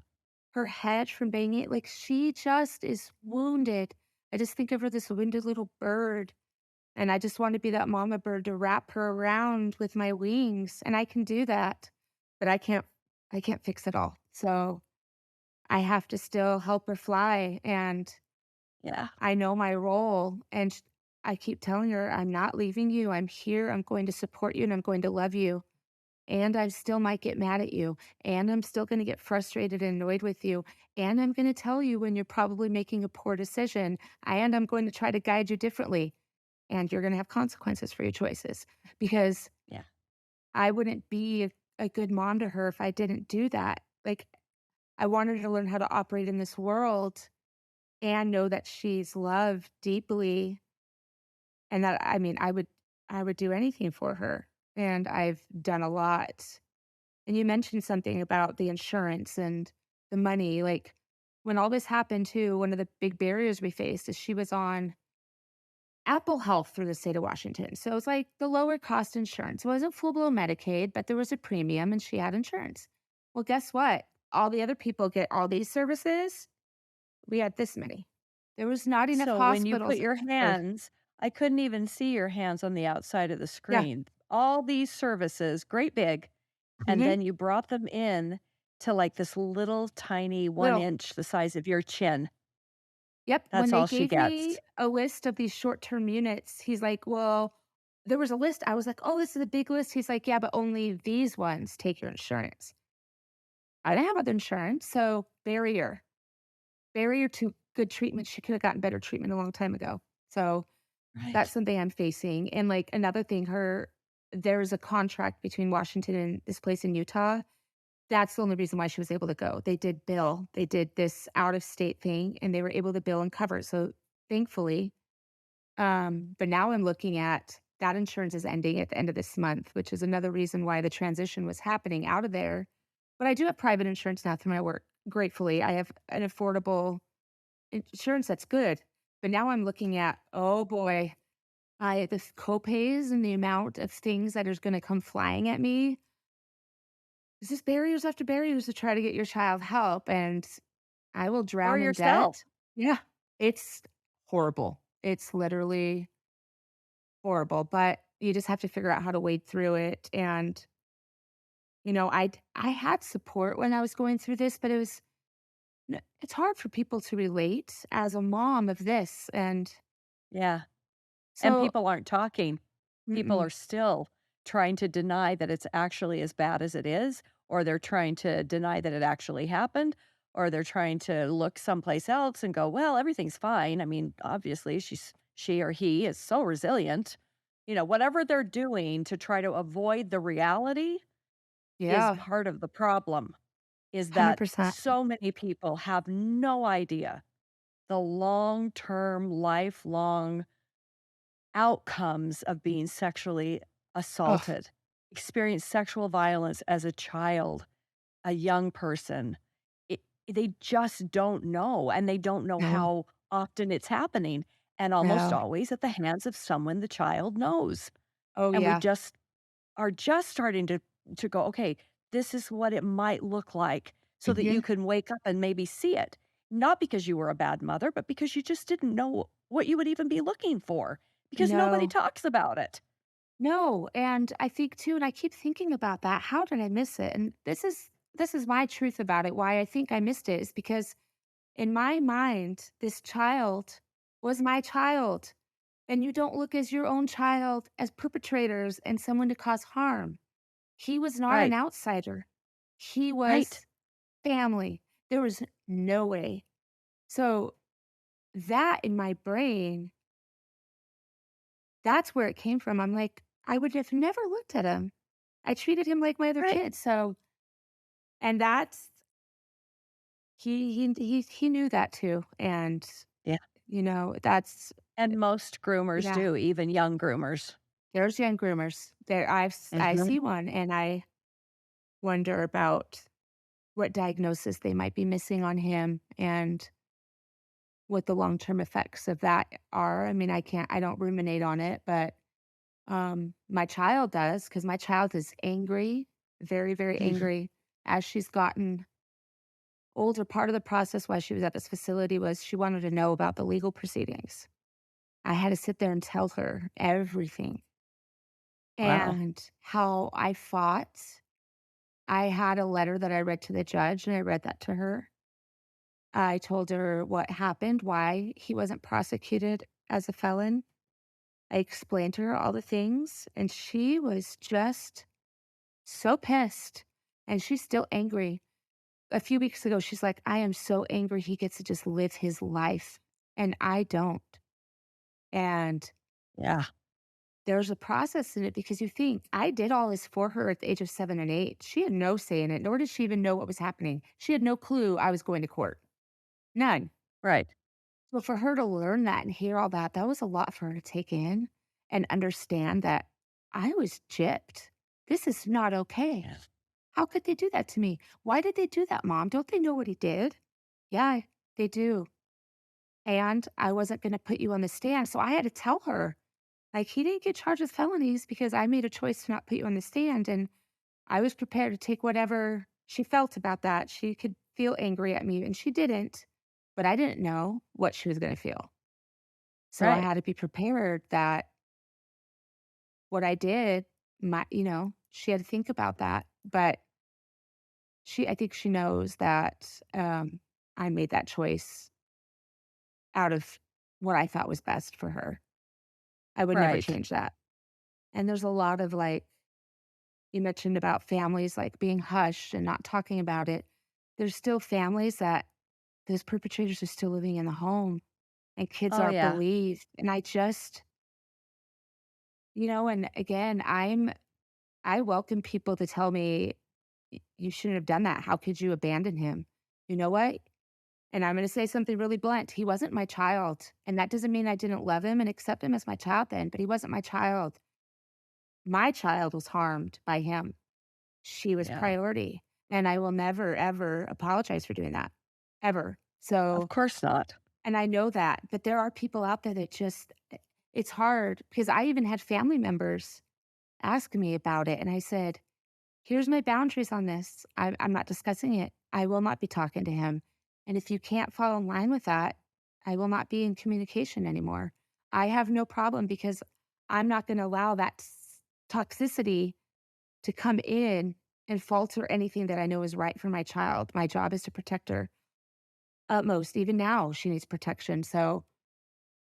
her head from banging it, like, she just is wounded. I just think of her this wounded little bird. And I just want to be that mama bird to wrap her around with my wings, and I can do that, but I can't fix it all. So, I have to still help her fly, and
yeah,
I know my role, and I keep telling her, "I'm not leaving you. I'm here. I'm going to support you, and I'm going to love you, and I still might get mad at you, and I'm still gonna get frustrated and annoyed with you, and I'm gonna tell you when you're probably making a poor decision, and I'm going to try to guide you differently." And you're gonna have consequences for your choices because
yeah,
I wouldn't be a good mom to her if I didn't do that. Like, I want her to learn how to operate in this world and know that she's loved deeply and that I mean, I would do anything for her, and I've done a lot. And you mentioned something about the insurance and the money, like, when all this happened too, one of the big barriers we faced is she was on Apple Health through the state of Washington. So it was like the lower cost insurance. It wasn't full blown Medicaid, but there was a premium and she had insurance. Well, guess what? All the other people get all these services. We had this many. There was not enough
so when you put
hospitals.
your
Or,
hands, I couldn't even see your hands on the outside of the
yeah.
screen. All these services, great big, and
Hmm.
then you brought them in to, like, this little tiny 1
Little.
inch the size of your chin.
Yep. When
That's
they
all she
gave me
gets.
a list of these short term units, he's like, well, there was a list. I was like, oh, this is a big list. He's like, yeah, but only these ones take your insurance. I didn't have other insurance. So barrier to good treatment. She could have gotten better treatment a long time ago. So that's
Right.
something I'm facing. And like another thing, there's a contract between Washington and this place in Utah. That's the only reason why she was able to go. They did bill. They did this out of state thing and they were able to bill and cover. So thankfully, but now I'm looking at that insurance is ending at the end of this month, which is another reason why the transition was happening out of there. But I do have private insurance now through my work. Gratefully, I have an affordable insurance that's good. But now I'm looking at, oh boy, I the copays and the amount of things that is going to come flying at me. It's just barriers after barriers to try to get your child help, and I will
Or
drown in
yourself.
debt. Yeah, it's horrible. It's literally horrible, but you just have to figure out how to wade through it, and, I had support when I was going through this, but it's hard for people to relate as a mom of this, and
Yeah. And
so
people aren't talking. People
mm-mm,
are still trying to deny that it's actually as bad as it is, or they're trying to deny that it actually happened, or they're trying to look someplace else and go, "Well, everything's fine." I mean, obviously, she or he is so resilient. Whatever they're doing to try to avoid the reality is
yeah,
part of the problem, is that
100%.
so many people have no idea the long-term, lifelong outcomes of being sexually
Oh,
assaulted, experience sexual violence as a child, a young person. They just don't know, and they don't know
no,
how often it's happening, and almost
no.
always at the hands of someone the child knows.
Oh,
And we
yeah.
just are just starting to go, "Okay, this is what it might look like," so that you
Mhm.
can wake up and maybe see it. Not because you were a bad mother, but because you just didn't know what you would even be looking for, because nobody
No.
talks about it.
No, and I think too, and I keep thinking about that, how did I miss it? And this is my truth about it, why I think I missed it is because in my mind, this child was my child, and you don't look as your own child as perpetrators and someone to cause harm. He was not an
Right,
outsider. He
right,
was family. There was no way. So that in my brain, that's where it came from. I'm like, I would have never looked at him. I treated him like my other
right.
kids. So, and that's he knew that too. And
Yeah,
that's
and most groomers
yeah.
do, even young groomers.
There's young groomers. I
Mhm.
see one, and I wonder about what diagnosis they might be missing on him and what the long term effects of that are. I mean, I don't ruminate on it, but my child does because my child is angry, very, very angry. As she's gotten older, part of the process why she was at this facility was she wanted to know about the legal proceedings. I had to sit there and tell her everything
Wow.
and how I fought. I had a letter that I read to the judge, and I read that to her. I told her what happened, why he wasn't prosecuted as a felon. I explained to her all the things, and she was just so pissed, and she's still angry. A few weeks ago, she's like, "I am so angry he gets to just live his life, and I don't." And
Yeah,
there's a process in it because you think, I did all this for her at the age of 7 and 8. She had no say in it, nor did she even know what was happening. She had no clue I was going to court. None.
right.
So for her to learn that and hear all that, that was a lot for her to take in and understand that I was gypped. This is not okay.
Yeah,
How could they do that to me? Why did they do that, mom? Don't they know what he did? Yeah, they do. And I wasn't going to put you on the stand. So I had to tell her, like, he didn't get charged with felonies because I made a choice to not put you on the stand. And I was prepared to take whatever she felt about that. She could feel angry at me, and she didn't, but I didn't know what she was going to feel. So I
right,
had to be prepared that what I did, she had to think about that. But I think she knows that I made that choice out of what I thought was best for her. I would never
right.
change that. And there's a lot of like, you mentioned about families like being hushed and not talking about it. There's still families that those perpetrators are still living in the home and kids
Oh,
aren't
yeah.
believed. And I just, and again, I welcome people to tell me You shouldn't have done that. How could you abandon him?" You know what? And I'm gonna say something really blunt. He wasn't my child, and that doesn't mean I didn't love him and accept him as my child then, but he wasn't my child. My child was harmed by him. She was
Yeah.
priority, and I will never, ever apologize for doing that, ever.
Of
So
course not.
and I know that, but there are people out there that just it's hard because I even had family members ask me about it, and I said, "Here's my boundaries on this. I'm not discussing it. I will not be talking to him, and if you can't fall in line with that, I will not be in communication anymore. I have no problem because I'm not gonna allow that toxicity to come in and falter anything that I know is right for my child. My job is to protect her utmost. Even now, she needs protection. So,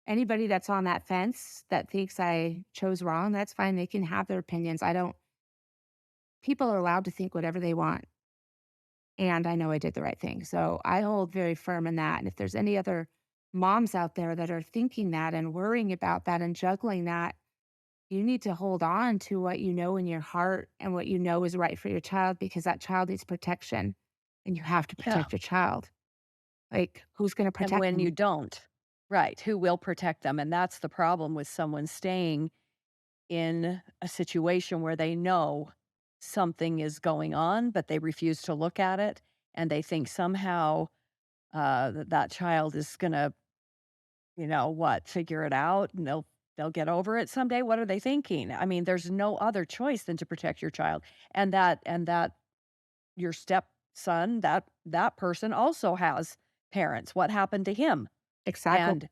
anybody that's on that fence that thinks I chose wrong, that's fine. They can have their opinions. I don't, people are allowed to think whatever they want. And I know I did the right thing. So, I hold very firm in that. And if there's any other moms out there that are thinking that and worrying about that and juggling that, you need to hold on to what you know in your heart and what you know is right for your child because that child needs protection and you have to
Yeah.
protect your child. Like, who's going to
And
protect
when you
them?
don't, right, who will protect them? And that's the problem with someone staying in a situation where they know something is going on, but they refuse to look at it. And they think somehow that child is going to, what, figure it out and they'll get over it someday. What are they thinking? I mean, there's no other choice than to protect your child. And that your stepson, that person also has parents. What happened to him?
Exactly.
And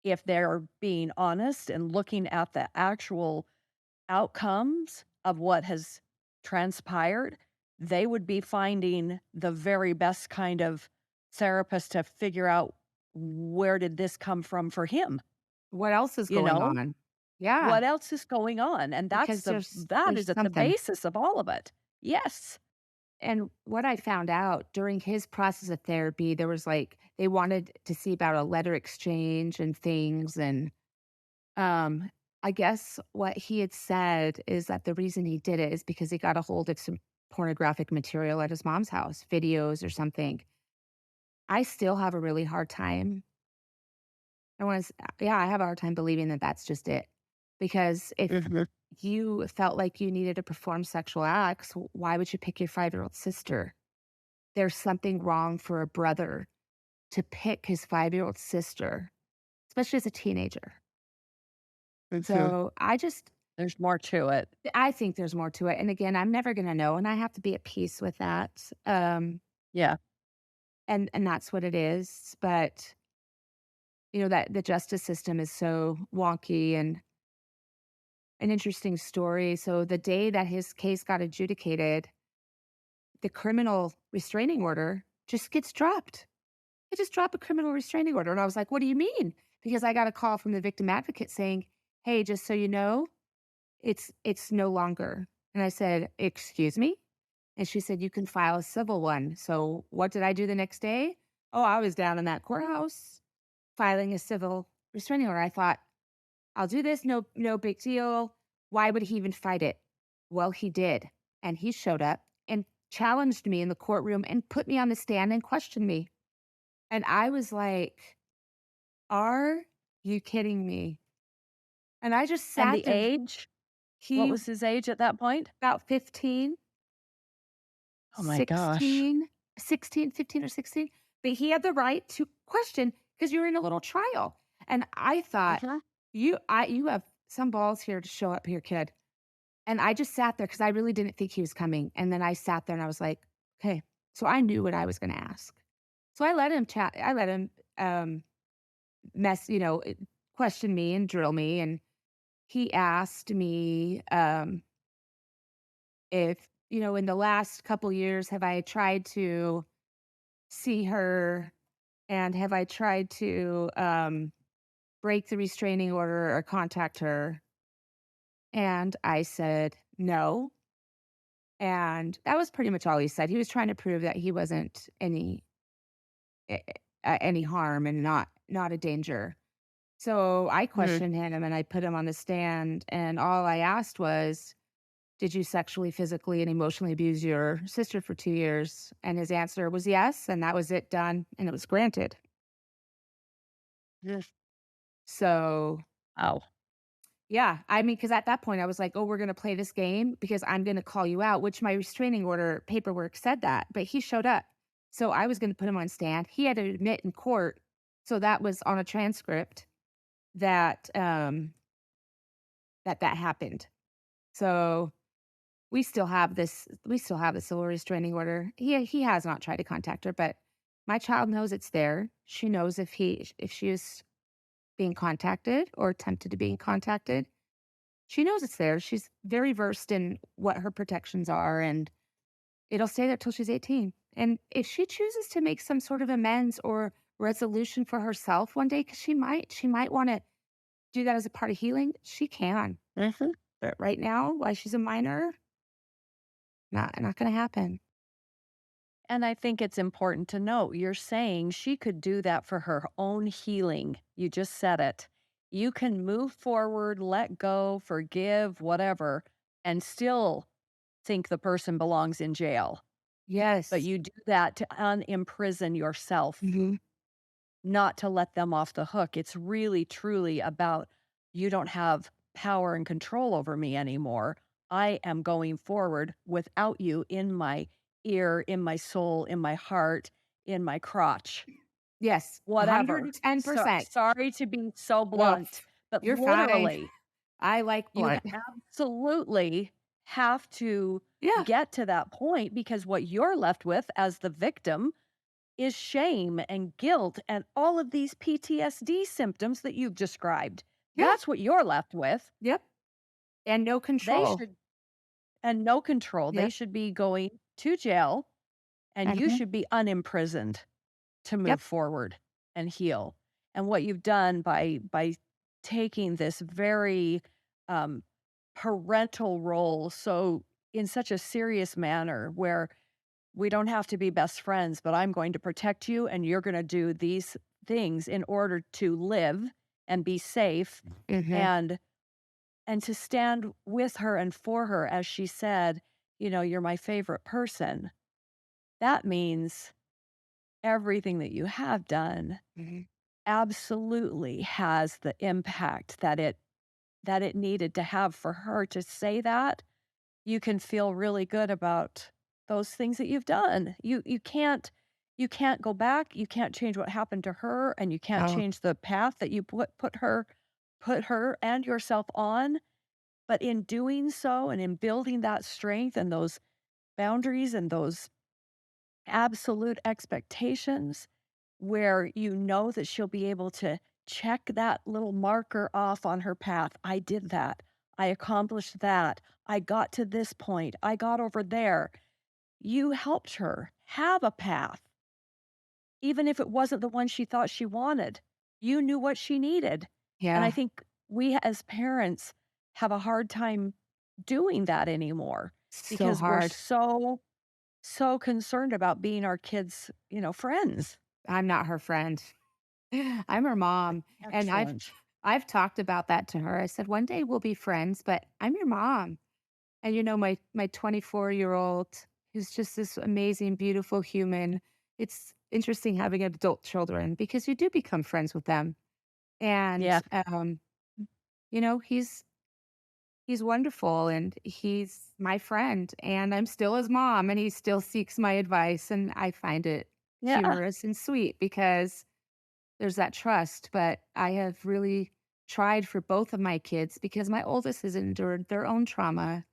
if they're being honest and looking at the actual outcomes of what has transpired, they would be finding the very best kind of therapist to figure out where did this come from for him,
What else is
you
going
know?
on? Yeah,
What else is going on? And
because
that
there's
is at the
something.
basis of all of it. Yes.
And what I found out during his process of therapy, there was like they wanted to see about a letter exchange and things and Um, I guess what he had said is that the reason he did it is because he got a hold of some pornographic material at his mom's house, videos or something. I still have a really hard time. I want to, yeah, I have a hard time believing that that's just it. Because if
Mhm.
you felt like you needed to perform sexual acts, why would you pick your 5-year-old sister? There's something wrong for a brother to pick his 5-year-old sister, especially as a teenager.
Mhm.
So
There's more to it.
I think there's more to it, and again, I'm never gonna know, and I have to be at peace with that,
Yeah.
and that's what it is, but, that the justice system is so wonky and an interesting story, so the day that his case got adjudicated, the criminal restraining order just gets dropped. They just drop a criminal restraining order, and I was like, "What do you mean?" Because I got a call from the victim advocate saying, "Hey, just so you know, it's no longer." And I said, "Excuse me?" And she said, "You can file a civil one." So what did I do the next day? Oh, I was down in that courthouse filing a civil restraining order. I thought, "I'll do this, no big deal." Why would he even fight it? Well, he did. And he showed up and challenged me in the courtroom and put me on the stand and questioned me. And I was like, "Are you kidding me?" And I just
And
sat
the
there.
age? What
He
was his age at that point?
about 15,
Oh my gosh.
16, 16, 15 or 16, but he had the right to question because you're in a little trial. And I thought,
Mhm.
you have some balls here to show up here, kid." And I just sat there because I really didn't think he was coming. And then I sat there and I was like, okay. So I knew what I was going to ask. So I let him chat. I let him mess, question me and drill me. And he asked me if, in the last couple years, have I tried to see her and have I tried to break the restraining order or contact her? And I said, no. And that was pretty much all he said. He was trying to prove that he wasn't any harm and not a danger. So I
Mhm.
questioned him and I put him on the stand. And all I asked was, Did you sexually, physically, and emotionally abuse your sister for 2 years? And his answer was yes, and that was it, done, and it was granted.
Ugh.
So,
Oh,
yeah, I mean, because at that point, I was like, "Oh, we're gonna play this game because I'm gonna call you out," which my restraining order paperwork said that, but he showed up. So I was gonna put him on stand. He had to admit in court, so that was on a transcript that, that happened. So we still have the civil restraining order. He has not tried to contact her, but my child knows it's there. She knows if she is being contacted or attempted to being contacted. She knows it's there. She's very versed in what her protections are, and it'll stay there till she's 18. And if she chooses to make some sort of amends or resolution for herself one day, because she might want to do that as a part of healing, she can.
mhm.
But right now, while she's a minor, not gonna happen.
And I think it's important to note, you're saying she could do that for her own healing. You just said it. You can move forward, let go, forgive, whatever, and still think the person belongs in jail. But
Yes.
you do that to unimprison yourself,
Mhm.
not to let them off the hook. It's really, truly about you don't have power and control over me anymore. I am going forward without you in my ear, in my soul, in my heart, in my crotch,
Yes,
whatever. So
110%.
sorry to be so
Well,
blunt, but
you're fine.
literally,
I like
you
blunt.
absolutely have to
Yeah,
get to that point because what you're left with as the victim is shame and guilt and all of these PTSD symptoms that you've described.
yeah,
That's what you're left with.
yep, and no
They
control.
should and no control. They
Yep,
should be going to jail and you
mhm,
should be unimprisoned to
yep,
move forward and heal. And what you've done by taking this very um parental role so in such a serious manner where we don't have to be best friends, but I'm going to protect you and you're going to do these things in order to live and be safe
mhm,
and to stand with her and for her as she said, you're my favorite person. That means everything that you have done
mhm,
absolutely has the impact that it needed to have for her to say that. You can feel really good about those things that you've done. You can't go back, you can't change what happened to her, and you can't
oh,
change the path that you put her and yourself on, but in doing so and in building that strength and those boundaries and those absolute expectations where you know that she'll be able to check that little marker off on her path. I did that. I accomplished that. I got to this point. I got over there. You helped her have a path, even if it wasn't the one she thought she wanted. You knew what she needed. And I
yeah,
think we as parents have a hard time doing that anymore
so
because we're
hard.
so concerned about being our kids, friends.
I'm not her friend. I'm her mom, and
Excellent.
I've talked about that to her. I said, "One day we'll be friends, but I'm your mom." And, my 24-year-old who's just this amazing, beautiful human, it's interesting having adult children because you do become friends with them. And,
Yeah.
you know, he's wonderful and he's my friend and I'm still his mom and he still seeks my advice. And I find it
Yeah.
humorous and sweet because there's that trust. But I have really tried for both of my kids because my oldest has endured their own trauma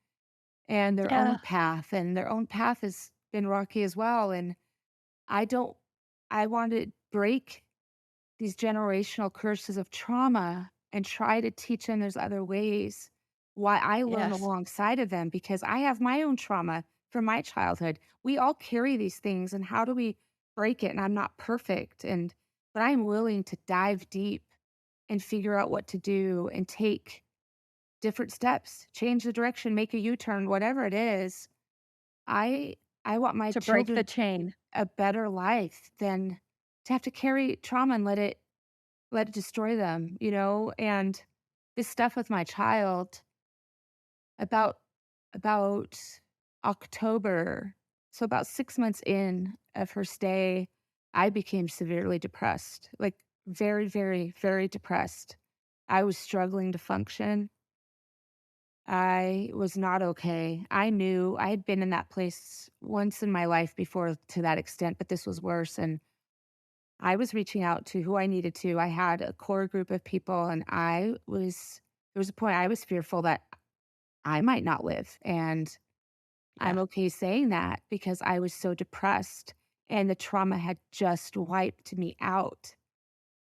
and
Yeah.
their own path has been rocky as well, and I don't I want to break these generational curses of trauma and try to teach them there's other ways. Why I learn
Yes.
alongside of them because I have my own trauma from my childhood. We all carry these things, and how do we break it? And I'm not perfect, but I'm willing to dive deep and figure out what to do and take different steps, change the direction, make a U-turn, whatever it is. I I want my
To break the
children
chain.
a better life than to have to carry trauma and let it destroy them, and this stuff with my child about about October, so about 6 months in of her stay, I became severely depressed, like, very, very, very depressed. I was struggling to function. I was not okay. I knew I had been in that place once in my life before to that extent, but this was worse, and I was reaching out to who I needed to. I had a core group of people, and there was a point I was fearful that I might not live, and
Yeah.
I'm okay saying that because I was so depressed and the trauma had just wiped me out.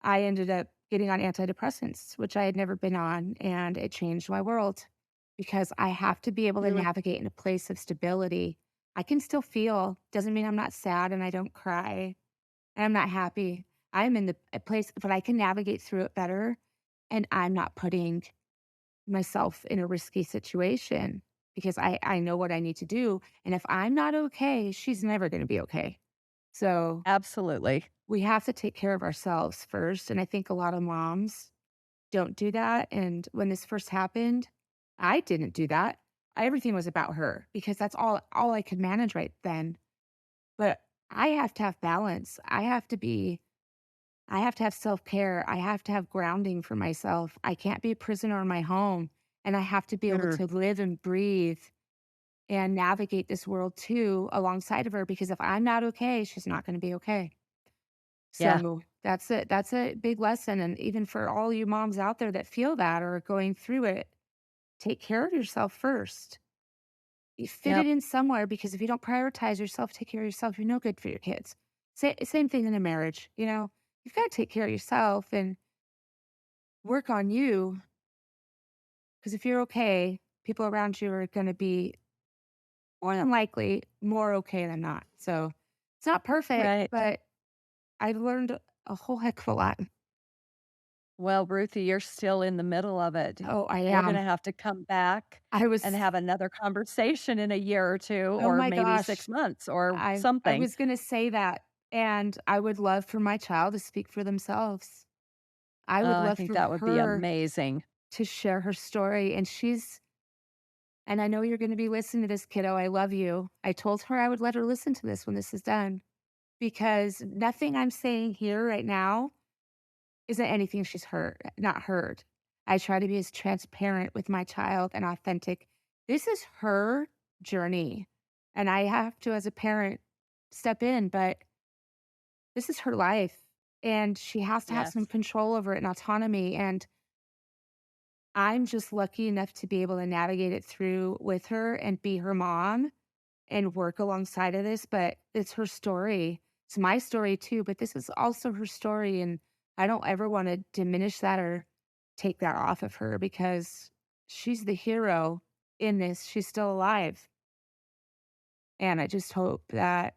I ended up getting on antidepressants, which I had never been on, and it changed my world because I have to be able to
Really?
navigate in a place of stability. I can still feel, doesn't mean I'm not sad and I don't cry and I'm not happy. I'm in a place, but I can navigate through it better and I'm not putting myself in a risky situation because I know what I need to do. And if I'm not okay, she's never going to be okay. So
Absolutely.
we have to take care of ourselves first. And I think a lot of moms don't do that. And when this first happened, I didn't do that. Everything was about her because that's all I could manage right then. But I have to have balance. I have to have self-care. I have to have grounding for myself. I can't be a prisoner in my home, and I have to be able
Mm.
to live and breathe and navigate this world too alongside of her because if I'm not okay, she's not gonna be okay.
Yeah.
So, that's a big lesson, and even for all you moms out there that feel that or are going through it, take care of yourself first. You fit it
Yep.
in somewhere because if you don't prioritize yourself, take care of yourself, you're no good for your kids. Same thing in a marriage, you know? You've gotta take care of yourself and work on you. Because if you're okay, people around you are gonna be more than likely more okay than not. So, it's not perfect,
Right.
but I've learned a whole heck of a lot.
Well, Ruthie, you're still in the middle of it.
Oh, I
We're
am.
gonna have to come back
I
and
was
have another conversation in a year or 2
oh
or
my
maybe
gosh.
6 months or
I
something.
was gonna say that, and I would love for my child to speak for themselves. I would
Oh, I
love
think
for
that would be
her
amazing.
to share her story, and I know you're gonna be listening to this, kiddo, I love you. I told her I would let her listen to this when this is done, because nothing I'm saying here right now isn't anything she's heard not heard. I try to be as transparent with my child and authentic. This is her journey, and I have to, as a parent, step in, but this is her life, and she has to have some
Yes.
control over it and autonomy, and I'm just lucky enough to be able to navigate it through with her and be her mom and work alongside of this, but it's her story. It's my story too, but this is also her story, and I don't ever wanna diminish that or take that off of her because she's the hero in this. She's still alive, and I just hope that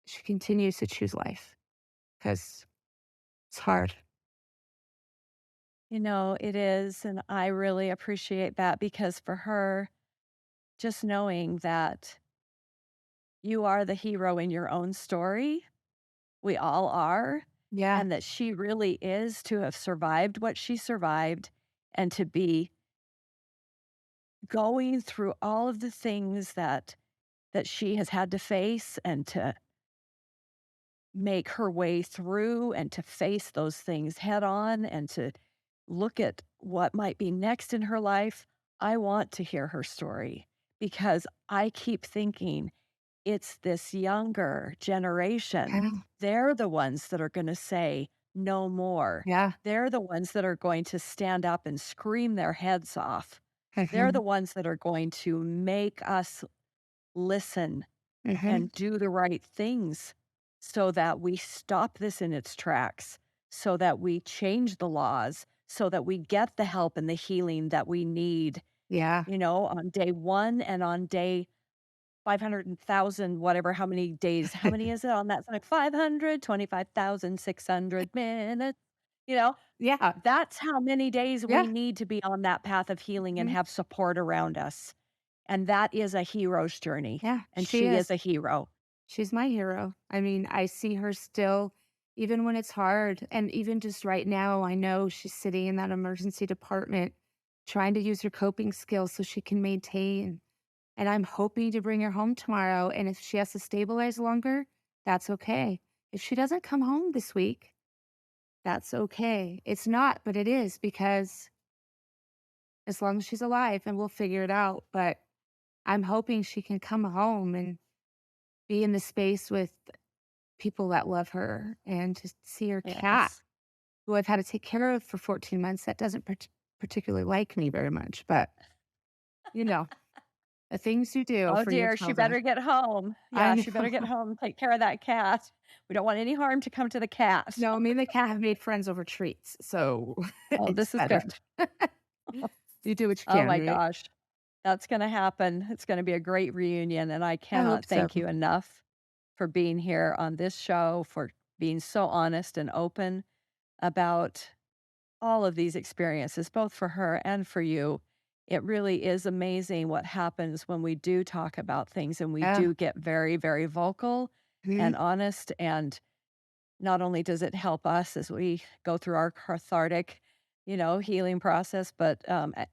she continues to choose life because it's hard.
It is, and I really appreciate that because for her, just knowing that you are the hero in your own story, we all are,
Yeah,
and that she really is to have survived what she survived and to be going through all of the things that she has had to face and to make her way through and to face those things head on and to look at what might be next in her life. I want to hear her story because I keep thinking it's this younger generation.
yeah,
They're the ones that are going to say no more.
yeah.
They're the ones that are going to stand up and scream their heads off. They're the
Mhm,
ones that are going to make us listen
mhm.
and do the right things so that we stop this in its tracks, so that we change the laws, so that we get the help and the healing that we need,
Yeah.
on day 1 and on day 500,000, whatever, how many days, how many is it on that? It's like 525,600 minutes, you know?
Yeah,
That's how many days
yeah,
we need to be on that path of healing and
mhm,
have support around us. And that is a hero's journey,
yeah,
and
she
she is
is.
a hero.
She's my hero. I mean, I see her still, even when it's hard, and even just right now, I know she's sitting in that emergency department trying to use her coping skills so she can maintain. and I'm hoping to bring her home tomorrow, and if she has to stabilize longer, that's okay. If she doesn't come home this week, that's okay. It's not, but it is because as long as she's alive and we'll figure it out, but I'm hoping she can come home and be in the space with people that love her and to see her cat,
Yes.
who I've had to take care of for 14 months that doesn't particularly like me very much, but, you know, the things you do
Oh,
for your
dear, she
children.
better get home.
I
Yeah, she better get
know.
home, take care of that cat. We don't want any harm to come to the cat.
No, me and the cat have made friends over treats, so
Oh,
it's
this is
better.
good.
You do what you
Oh
can,
my
right?
gosh. That's gonna happen. It's gonna be a great reunion, and I
I hope
cannot
so.
thank you enough for being here on this show, for being so honest and open about all of these experiences, both for her and for you. It really is amazing what happens when we do talk about things and we
Yeah.
do get very, very vocal
Mhm.
and honest. And not only does it help us as we go through our cathartic, healing process, but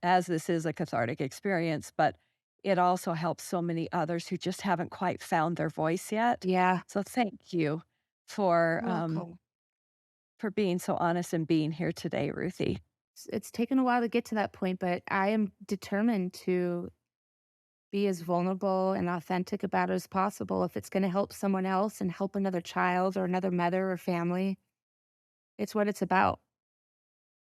as this is a cathartic experience, but it also helps so many others who just haven't quite found their voice yet.
Yeah.
So thank you for
You're
um,
welcome.
for being so honest and being here today, Ruthie.
It's taken a while to get to that point, but I am determined to be as vulnerable and authentic about it as possible. If it's gonna help someone else and help another child or another mother or family, it's what it's about.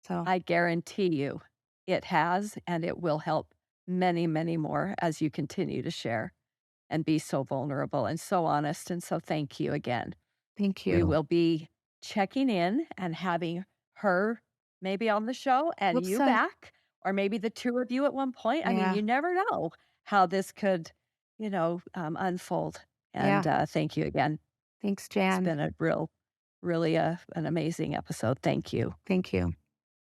So,
I guarantee you it has, and it will help many, many more as you continue to share and be so vulnerable and so honest. And so thank you again.
thank
We
you.
will be checking in and having her maybe on the show and
Hope
you
so.
back, or maybe the 2 of you at one point. I mean,
Yeah.
you never know how this could, unfold. And,
Yeah.
thank you again.
Thanks,
It's
Jan.
been a really, an amazing episode. Thank you.
Thank you.